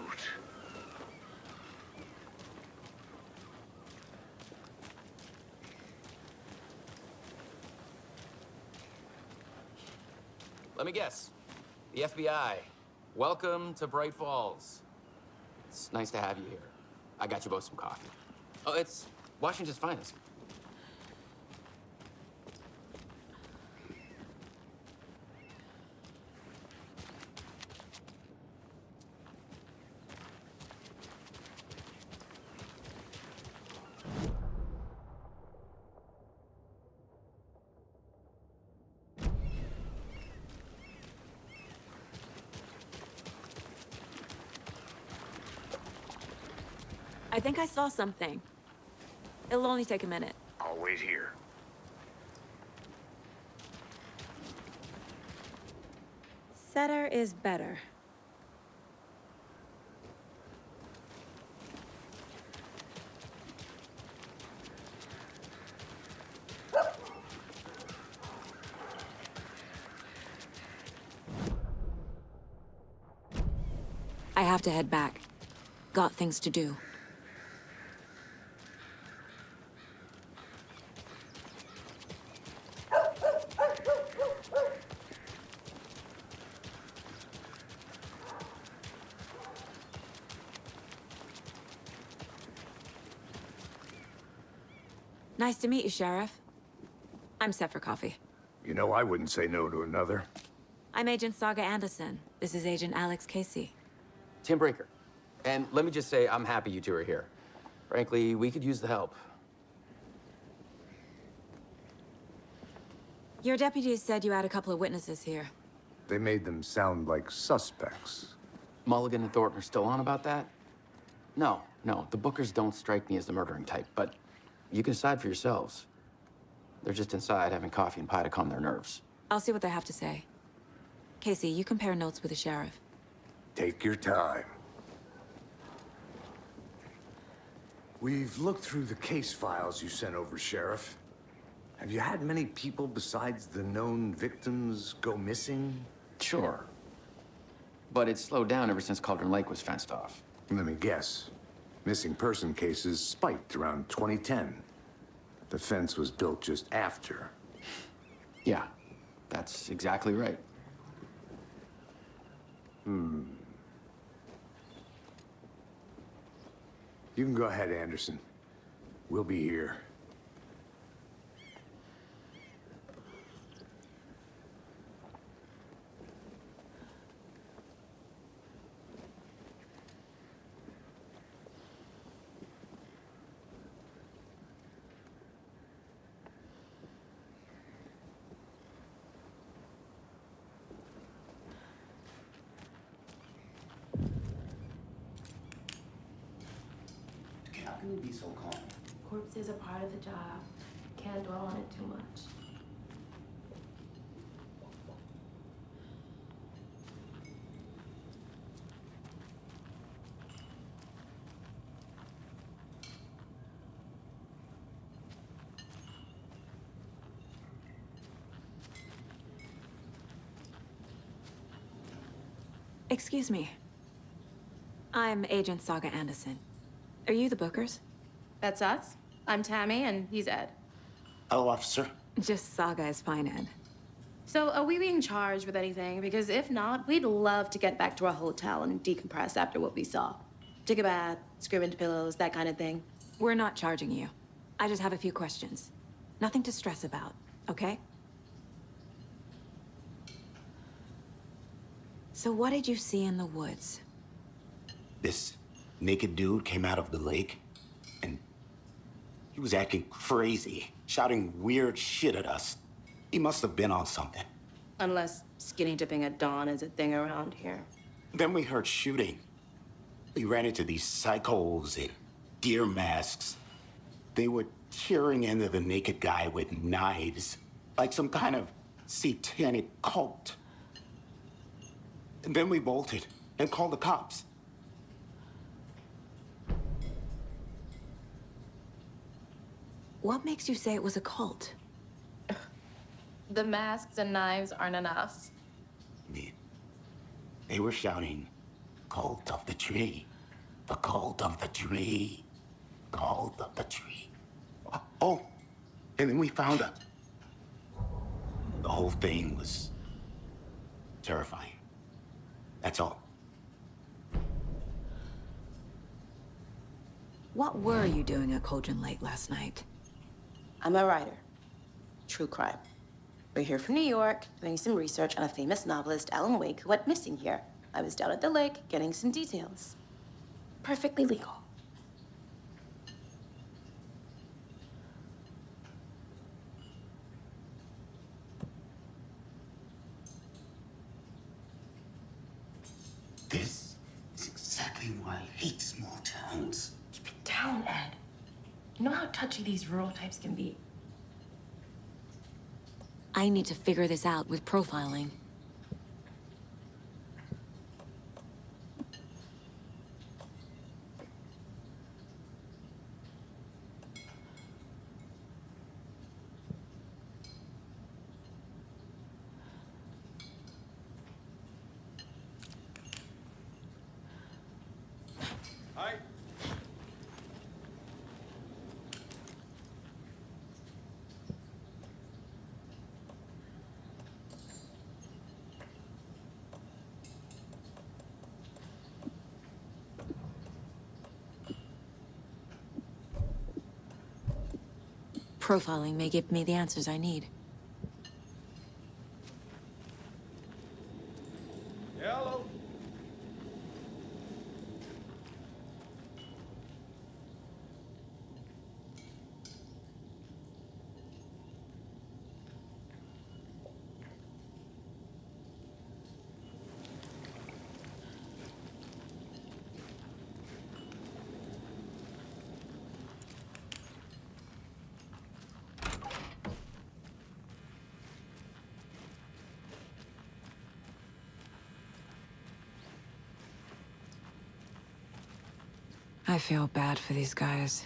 Let me guess. The FBI. Welcome to Bright Falls. It's nice to have you here. I got you both some coffee. Oh, it's Washington's finest. I think I saw something. It'll only take a minute. I'll wait here. Setter is better. I have to head back. Got things to do. Nice to meet you, Sheriff. I'm set for coffee. You know, I wouldn't say no to another. I'm Agent Saga Anderson. This is Agent Alex Casey. Tim Breaker. And let me just say, I'm happy you two are here. Frankly, we could use the help. Your deputies said you had a couple of witnesses here. They made them sound like suspects. Mulligan and Thornton are still on about that? No, the Bookers don't strike me as the murdering type, but you can decide for yourselves. They're just inside having coffee and pie to calm their nerves. I'll see what they have to say. Casey, you compare notes with the sheriff. Take your time. We've looked through the case files you sent over, Sheriff. Have you had many people besides the known victims go missing? Sure. But it's slowed down ever since Cauldron Lake was fenced off. Let me guess. Missing person cases spiked around 2010. The fence was built just after. Yeah, that's exactly right. You can go ahead, Anderson. We'll be here. How can you be so calm? Corpses are part of the job. Can't dwell on it too much. Excuse me. I'm Agent Saga Anderson. Are you the Bookers? That's us. I'm Tammy, and he's Ed. Hello, officer. Just Saga is fine, Ed. So, are we being charged with anything? Because if not, we'd love to get back to our hotel and decompress after what we saw. Take a bath, scream into pillows, that kind of thing. We're not charging you. I just have a few questions. Nothing to stress about, okay? So what did you see in the woods? This naked dude came out of the lake, and he was acting crazy, shouting weird shit at us. He must have been on something. Unless skinny dipping at dawn is a thing around here. Then we heard shooting. We ran into these psychos in deer masks. They were tearing into the naked guy with knives, like some kind of satanic cult. And then we bolted and called the cops. What makes you say it was a cult? The masks and knives aren't enough. They were shouting, "Cult of the tree, the cult of the tree, cult of the tree." Oh, and then we found her. The whole thing was terrifying. That's all. What were you doing at Cauldron Lake last night? I'm a writer. True crime. We're here from New York, doing some research on a famous novelist, Alan Wake, who went missing here. I was down at the lake, getting some details. Perfectly legal. This is exactly why I hate small towns. Keep it down, Ed. You know how touchy these rural types can be. I need to figure this out with profiling. Hi. Profiling may give me the answers I need. Hello. I feel bad for these guys.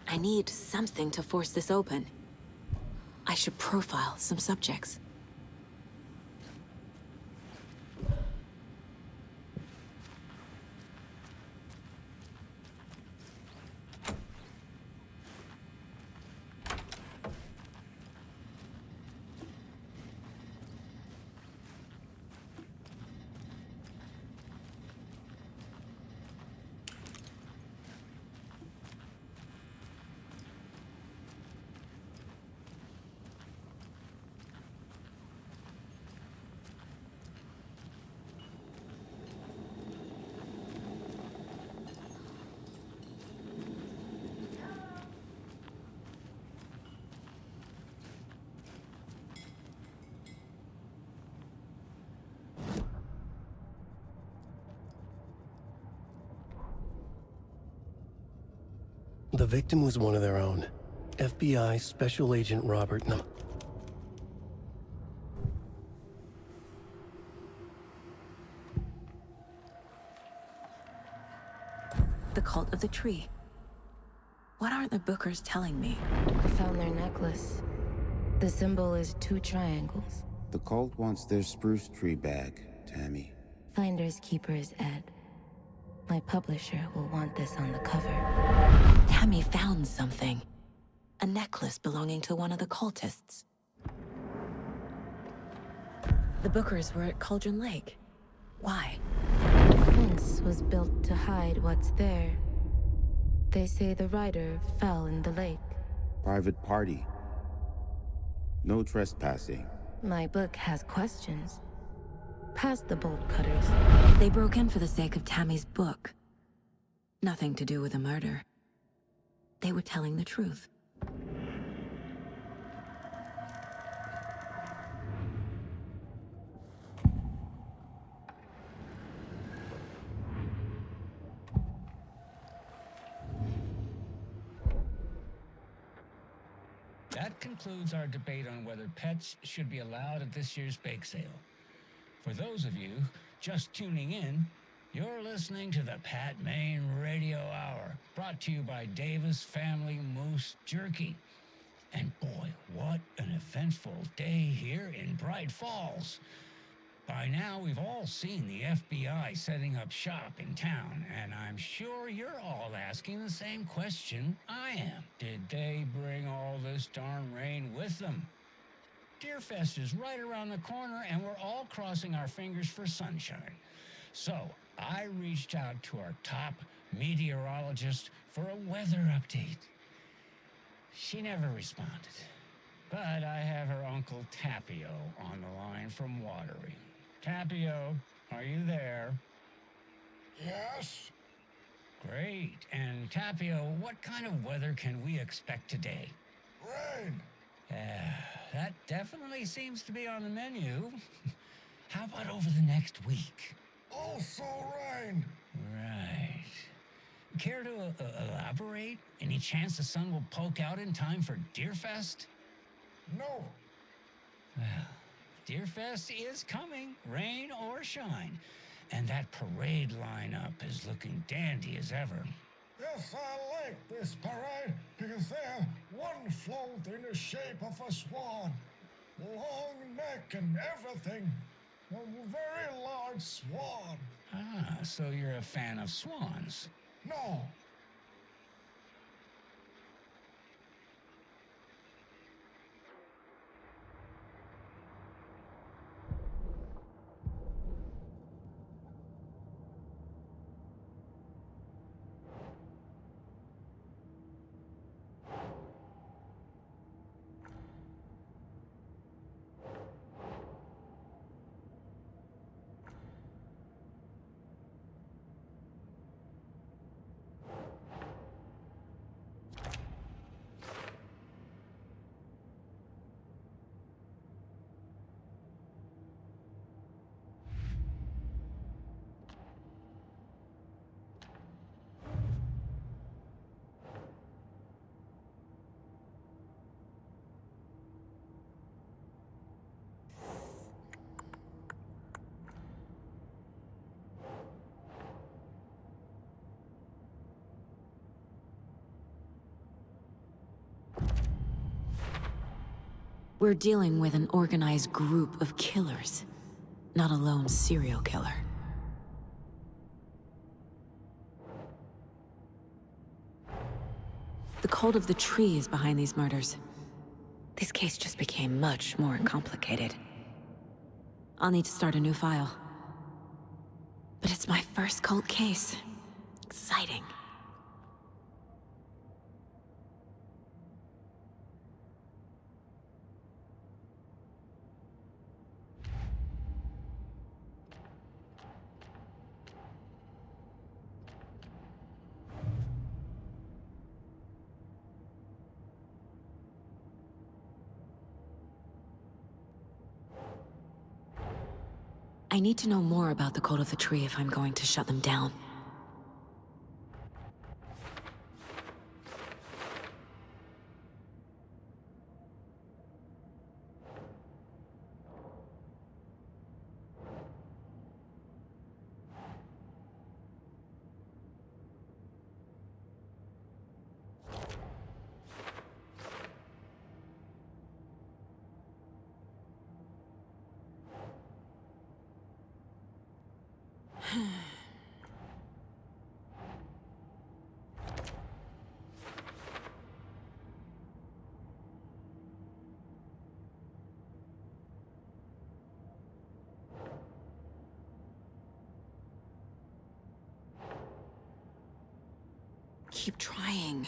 I need something to force this open. I should profile some subjects. The victim was one of their own. FBI Special Agent Robert No. The cult of the tree. What aren't the Bookers telling me? I found their necklace. The symbol is 2 triangles. The cult wants their spruce tree back, Tammy. Finders keepers, Ed. My publisher will want this on the cover. Tammy found something. A necklace belonging to one of the cultists. The Bookers were at Cauldron Lake. Why? The fence was built to hide what's there. They say the rider fell in the lake. Private party. No trespassing. My book has questions. Past the bolt cutters. They broke in for the sake of Tammy's book. Nothing to do with a murder. They were telling the truth. That concludes our debate on whether pets should be allowed at this year's bake sale. For those of you just tuning in, you're listening to the Pat Maine Radio Hour, brought to you by Davis Family Moose Jerky. And boy, what an eventful day here in Bright Falls. By now, we've all seen the FBI setting up shop in town, and I'm sure you're all asking the same question I am. Did they bring all this darn rain with them? Deerfest is right around the corner, and we're all crossing our fingers for sunshine. So, I reached out to our top meteorologist for a weather update. She never responded, but I have her Uncle Tapio on the line from Watery. Tapio, are you there? Yes? Great. And Tapio, what kind of weather can we expect today? Rain. That definitely seems to be on the menu. How about over the next week? Also rain. Right. Care to elaborate? Any chance the sun will poke out in time for Deerfest? No. Well, Deerfest is coming, rain or shine. And that parade lineup is looking dandy as ever. Yes, I like this parade because they have one float in the shape of a swan. Long neck and everything. A very large swan. Ah, so you're a fan of swans? No. We're dealing with an organized group of killers, not a lone serial killer. The cult of the tree is behind these murders. This case just became much more complicated. I'll need to start a new file. But it's my first cult case. Exciting. I need to know more about the cult of the tree if I'm going to shut them down. Keep trying.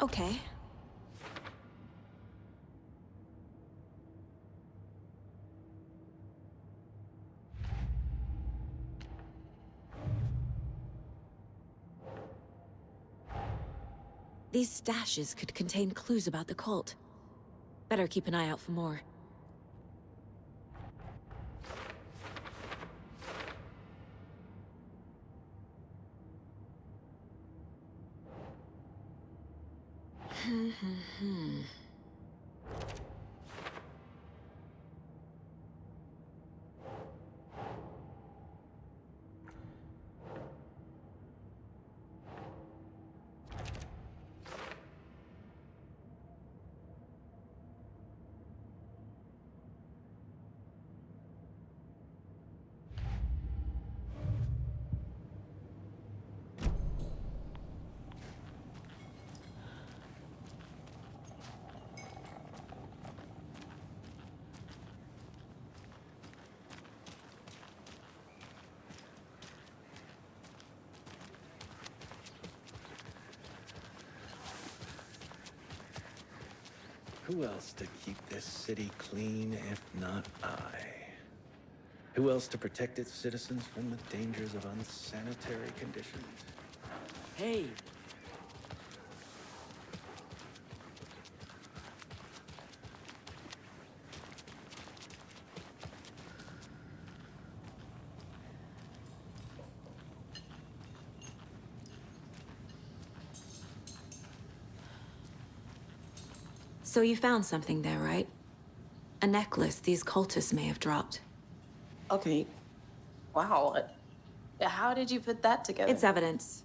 Okay. These stashes could contain clues about the cult. Better keep an eye out for more. Who else to keep this city clean if not I? Who else to protect its citizens from the dangers of unsanitary conditions? Hey, So you found something there, right? A necklace these cultists may have dropped. Okay. Wow. How did you put that together? It's evidence.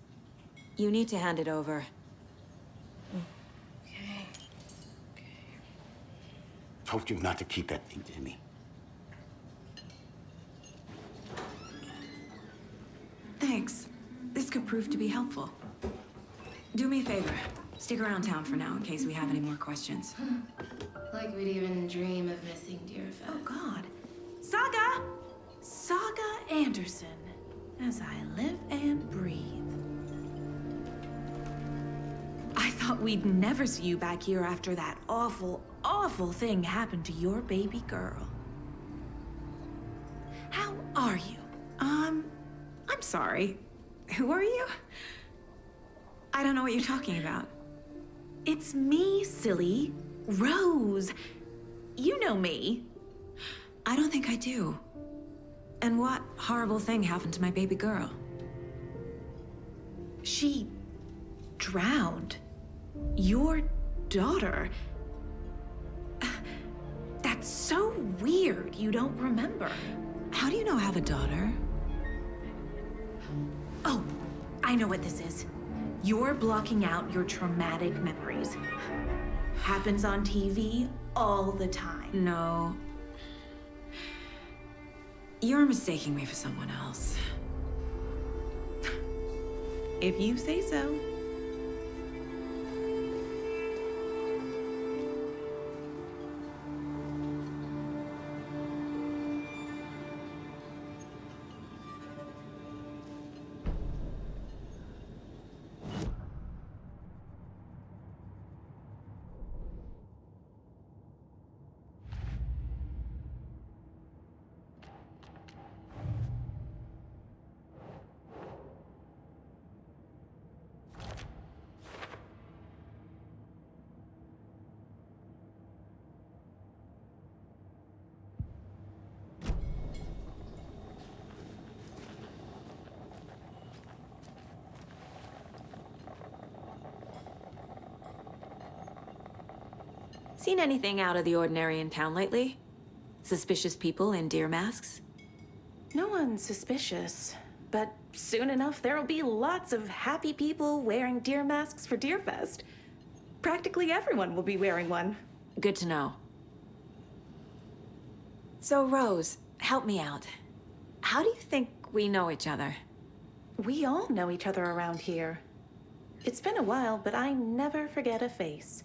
You need to hand it over. Told you not to keep that thing to me. Thanks. This could prove to be helpful. Do me a favor. Stick around town for now in case we have any more questions. Like we'd even dream of missing Deerfest. Oh, God. Saga! Saga Anderson. As I live and breathe. I thought we'd never see you back here after that awful, awful thing happened to your baby girl. How are you? I'm sorry. Who are you? I don't know what you're talking about. It's me, silly. Rose. You know me. I don't think I do. And what horrible thing happened to my baby girl? She drowned. Your daughter. That's so weird you don't remember. How do you know I have a daughter? Oh, I know what this is. You're blocking out your traumatic memories. Happens on TV all the time. No. You're mistaking me for someone else. If you say so. Seen anything out of the ordinary in town lately? Suspicious people in deer masks? No one's suspicious, but soon enough there'll be lots of happy people wearing deer masks for Deerfest. Practically everyone will be wearing one. Good to know. So, Rose, help me out. How do you think we know each other? We all know each other around here. It's been a while, but I never forget a face.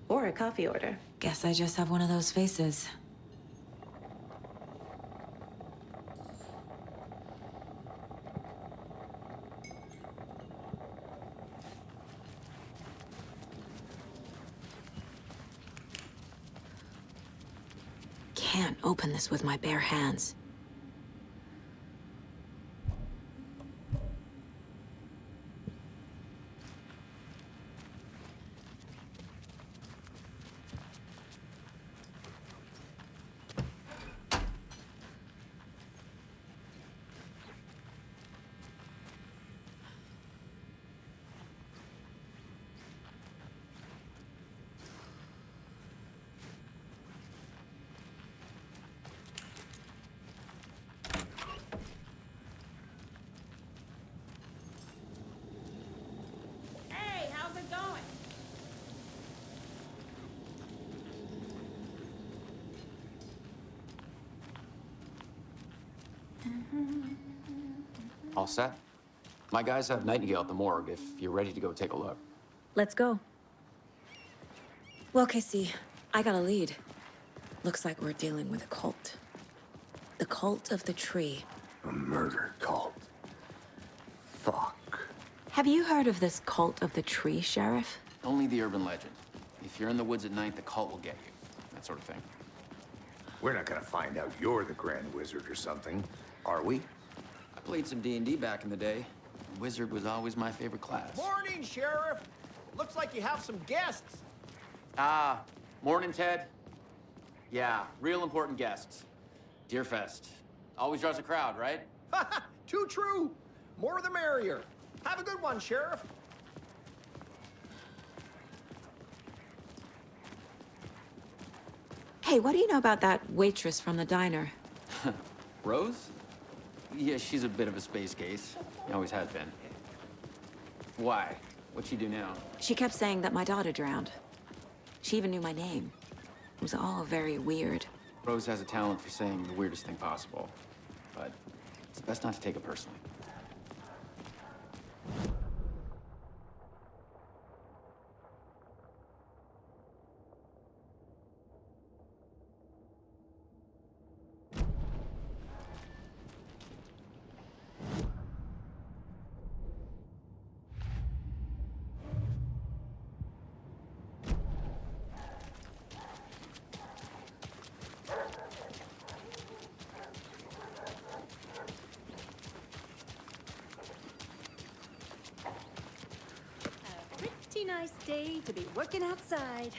Or a coffee order. Guess I just have one of those faces. can't open this with my bare hands. Hey, how's it going? All set? My guys have Nightingale at the morgue if you're ready to go take a look. Let's go. Well, Casey, I got a lead. Looks like we're dealing with a cult. The cult of the tree. A murder cult. Fuck. Have you heard of this cult of the tree, Sheriff? Only the urban legend. If you're in the woods at night, the cult will get you. That sort of thing. We're not gonna find out you're the Grand Wizard or something, are we? I played some D&D back in the day. Wizard was always my favorite class. Morning, Sheriff. Looks like you have some guests. Ah, morning, Ted. Yeah, real important guests. Deerfest. Always draws a crowd, right? Too true. More the merrier. Have a good one, Sheriff. Hey, what do you know about that waitress from the diner? Rose? Yeah, she's a bit of a space case. Always has been. Why? What'd she do now? She kept saying that my daughter drowned. She even knew my name. It was all very weird. Rose has a talent for saying the weirdest thing possible. But it's best not to take it personally. Pretty nice day to be working outside.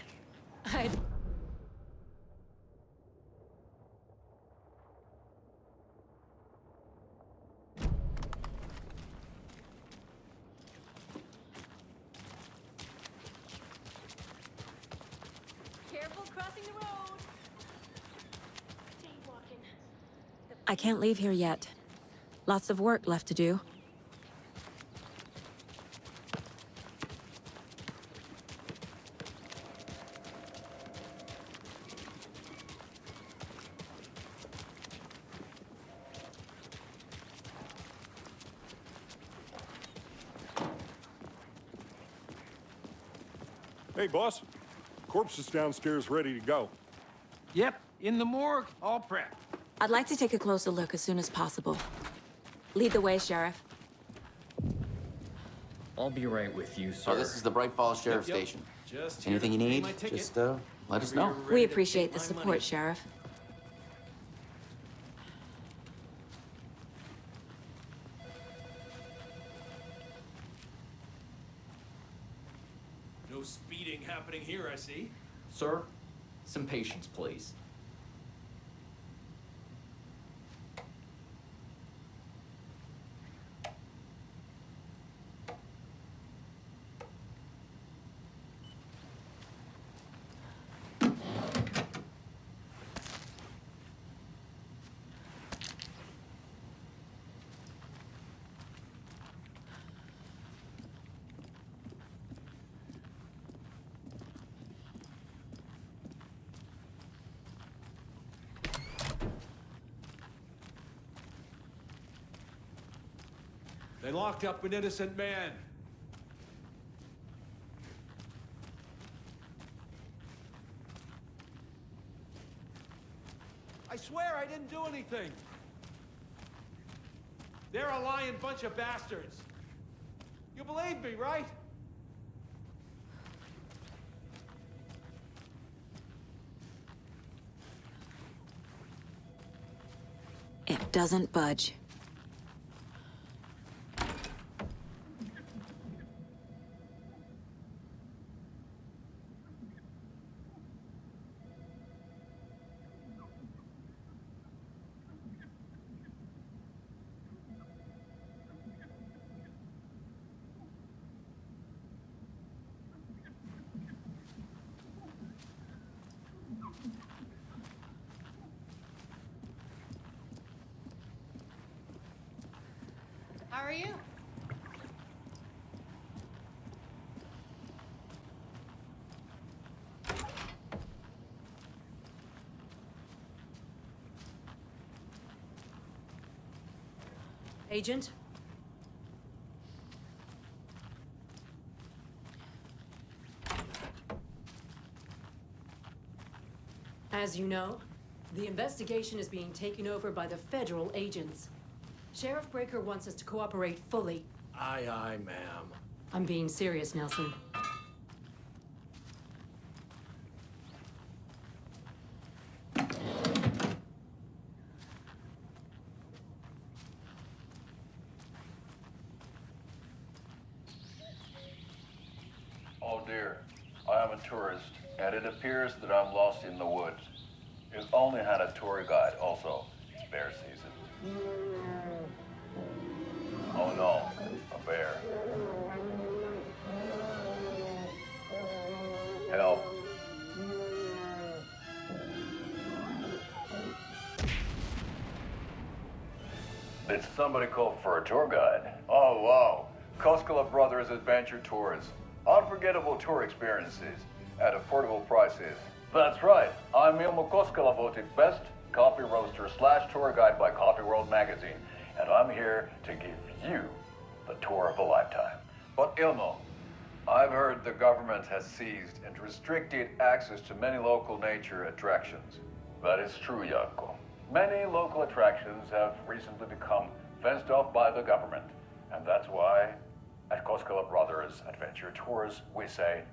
Careful crossing the road. Jaywalking. I can't leave here yet. Lots of work left to do. Hey, boss. Corpse is downstairs ready to go. Yep, in the morgue, all prepped. I'd like to take a closer look as soon as possible. Lead the way, Sheriff. I'll be right with you, sir. Oh, this is the Bright Falls Sheriff Station. Just Anything you here to pay need, my ticket. just let us know. We appreciate the support, Sheriff. No speeding happening here, I see. Sir, some patience, please. They locked up an innocent man. I swear I didn't do anything. They're a lying bunch of bastards. You believe me, right? doesn't budge. How are you? Agent? As you know, the investigation is being taken over by the federal agents. Sheriff Breaker wants us to cooperate fully. Aye, aye, ma'am. I'm being serious, Nelson. Oh dear, I am a tourist, and it appears that I'm lost in the woods. You've only had a tour guide also. It's bear season. Oh no, a bear. Help. Did somebody call for a tour guide? Oh wow, Koskela Brothers Adventure Tours. Unforgettable tour experiences at affordable prices. That's right, I'm Momo Koskela, voted best coffee roaster / tour guide by Coffee World magazine, and I'm here to give you the tour of a lifetime. But Ilmo, I've heard the government has seized and restricted access to many local nature attractions. That is true, Janko. Many local attractions have recently become fenced off by the government, and that's why at Koskela Brothers Adventure Tours we say,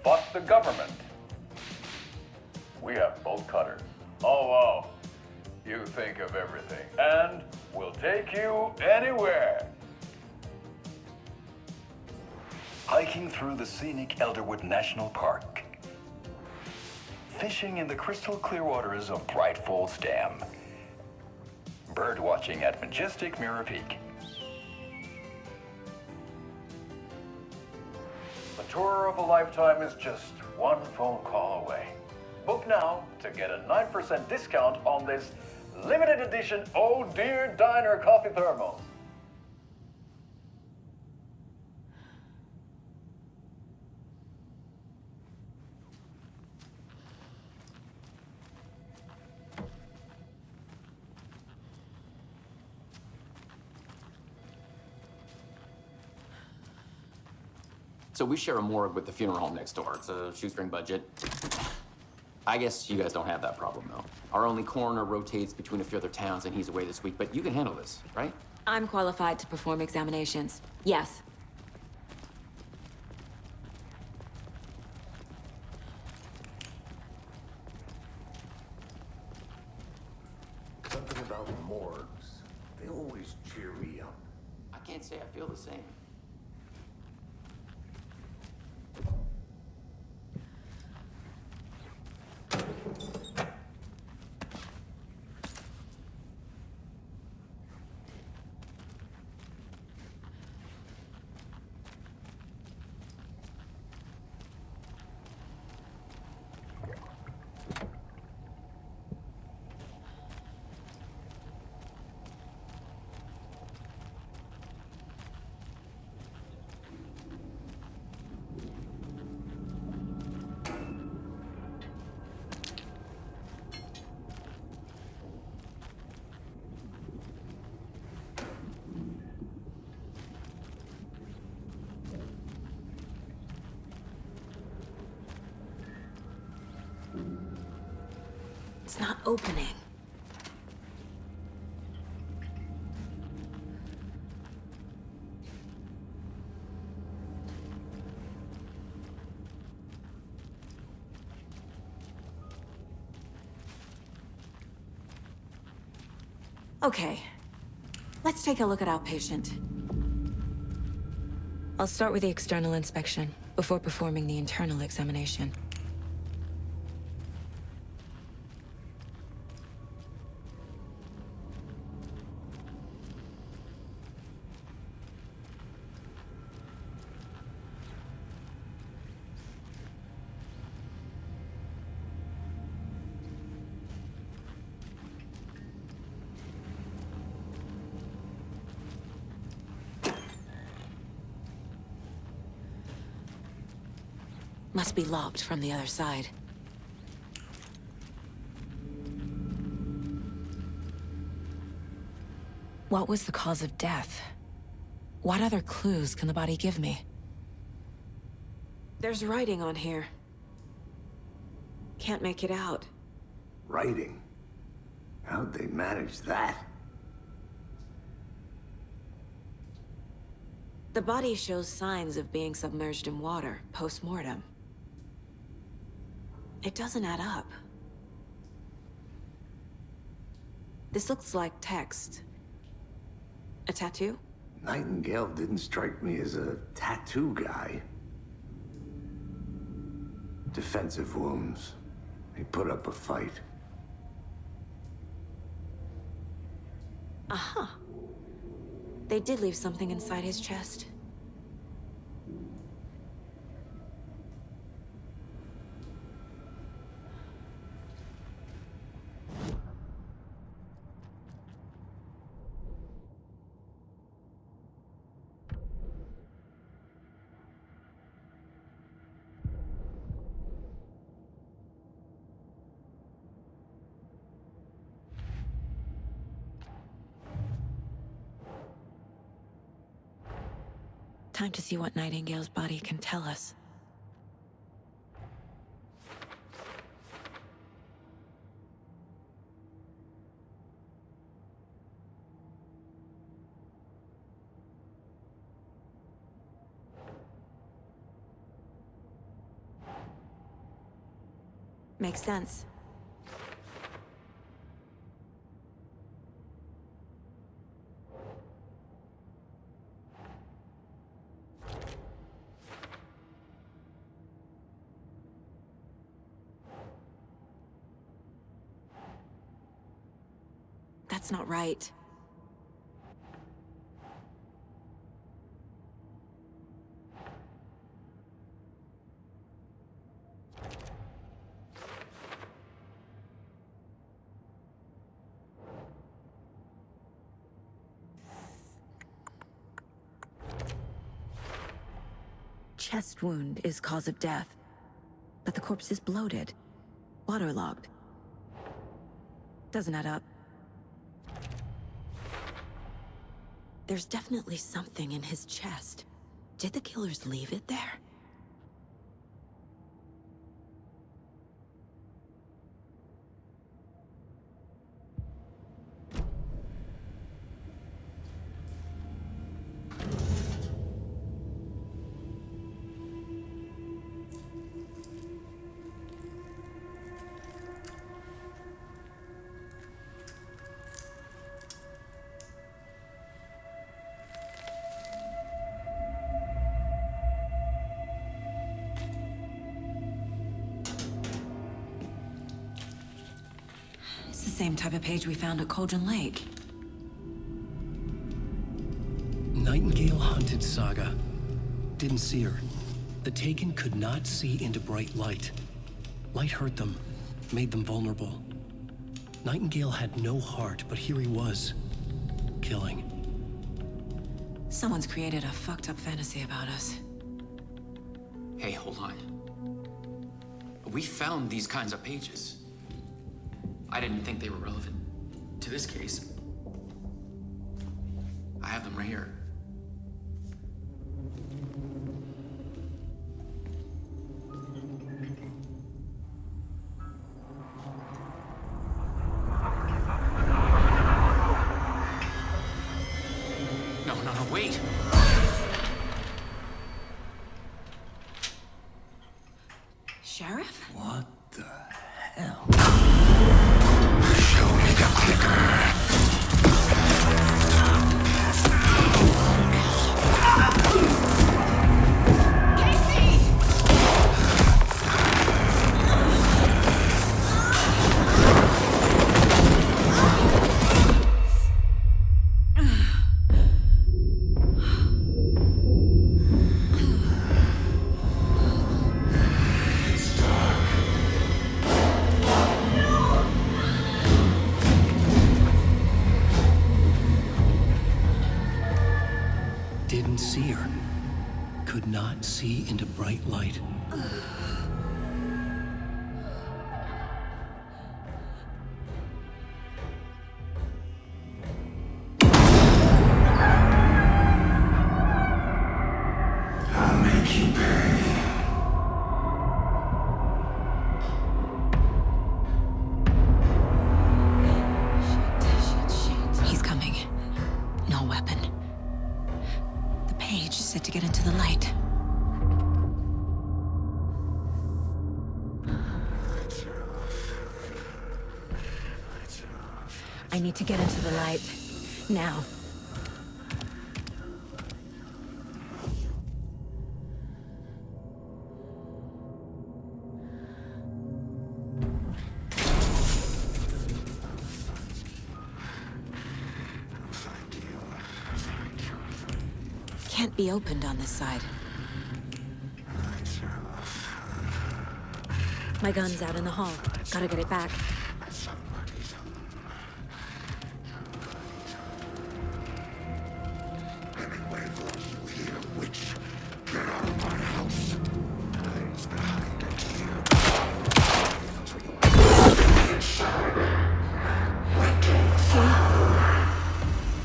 fuck the government. We have bolt cutters. Oh wow, you think of everything, and we'll take you anywhere. Hiking through the scenic Elderwood National Park. Fishing in the crystal clear waters of Bright Falls Dam. Bird watching at majestic Mirror Peak. The tour of a lifetime is just one phone call away. Book now to get a 9% discount on this limited edition Oh Dear Diner coffee thermos. So we share a morgue with the funeral home next door. It's a shoestring budget. I guess you guys don't have that problem, though. Our only coroner rotates between a few other towns, and he's away this week, but you can handle this, right? I'm qualified to perform examinations. Yes. Something about morgues. They always cheer me up. I can't say I feel the same. It's not opening. Okay, let's take a look at our patient. I'll start with the external inspection before performing the internal examination. Must be locked from the other side. What was the cause of death? What other clues can the body give me? There's writing on here. Can't make it out. Writing? How'd they manage that? The body shows signs of being submerged in water, post-mortem. It doesn't add up. This looks like text. A tattoo? Nightingale didn't strike me as a tattoo guy. Defensive wounds. He put up a fight. Aha. They did leave something inside his chest. Time to see what Nightingale's body can tell us. Makes sense. That's not right. Chest wound is cause of death, but the corpse is bloated, waterlogged. Doesn't add up. There's definitely something in his chest. Did the killers leave it there? Same type of page we found at Cauldron Lake. Nightingale hunted Saga. Didn't see her. The Taken could not see into bright light. Light hurt them, made them vulnerable. Nightingale had no heart, but here he was, killing. Someone's created a fucked up fantasy about us. Hey, hold on. We found these kinds of pages. I didn't think they were relevant to this case. I have them right here. No, wait. Sheriff? What the hell? Show me the clicker. didn't see her, could not see into bright light. I'll make you pay. He's coming. No weapon. The page said to get into the light. I need to get into the light. Now. Can't be opened on this side. My gun's out in the hall. Gotta get it back.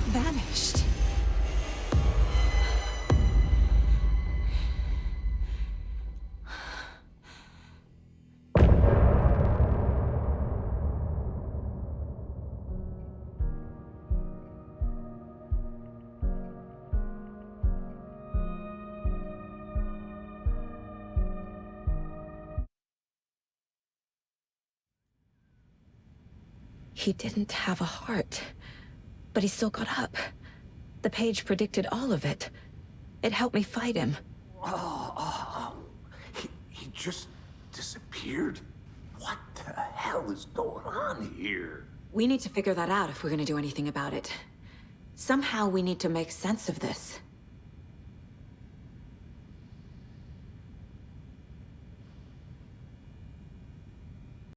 Vanished. He didn't have a heart, but he still got up. The page predicted all of it. It helped me fight him. He just disappeared? What the hell is going on here? We need to figure that out if we're gonna do anything about it. Somehow we need to make sense of this.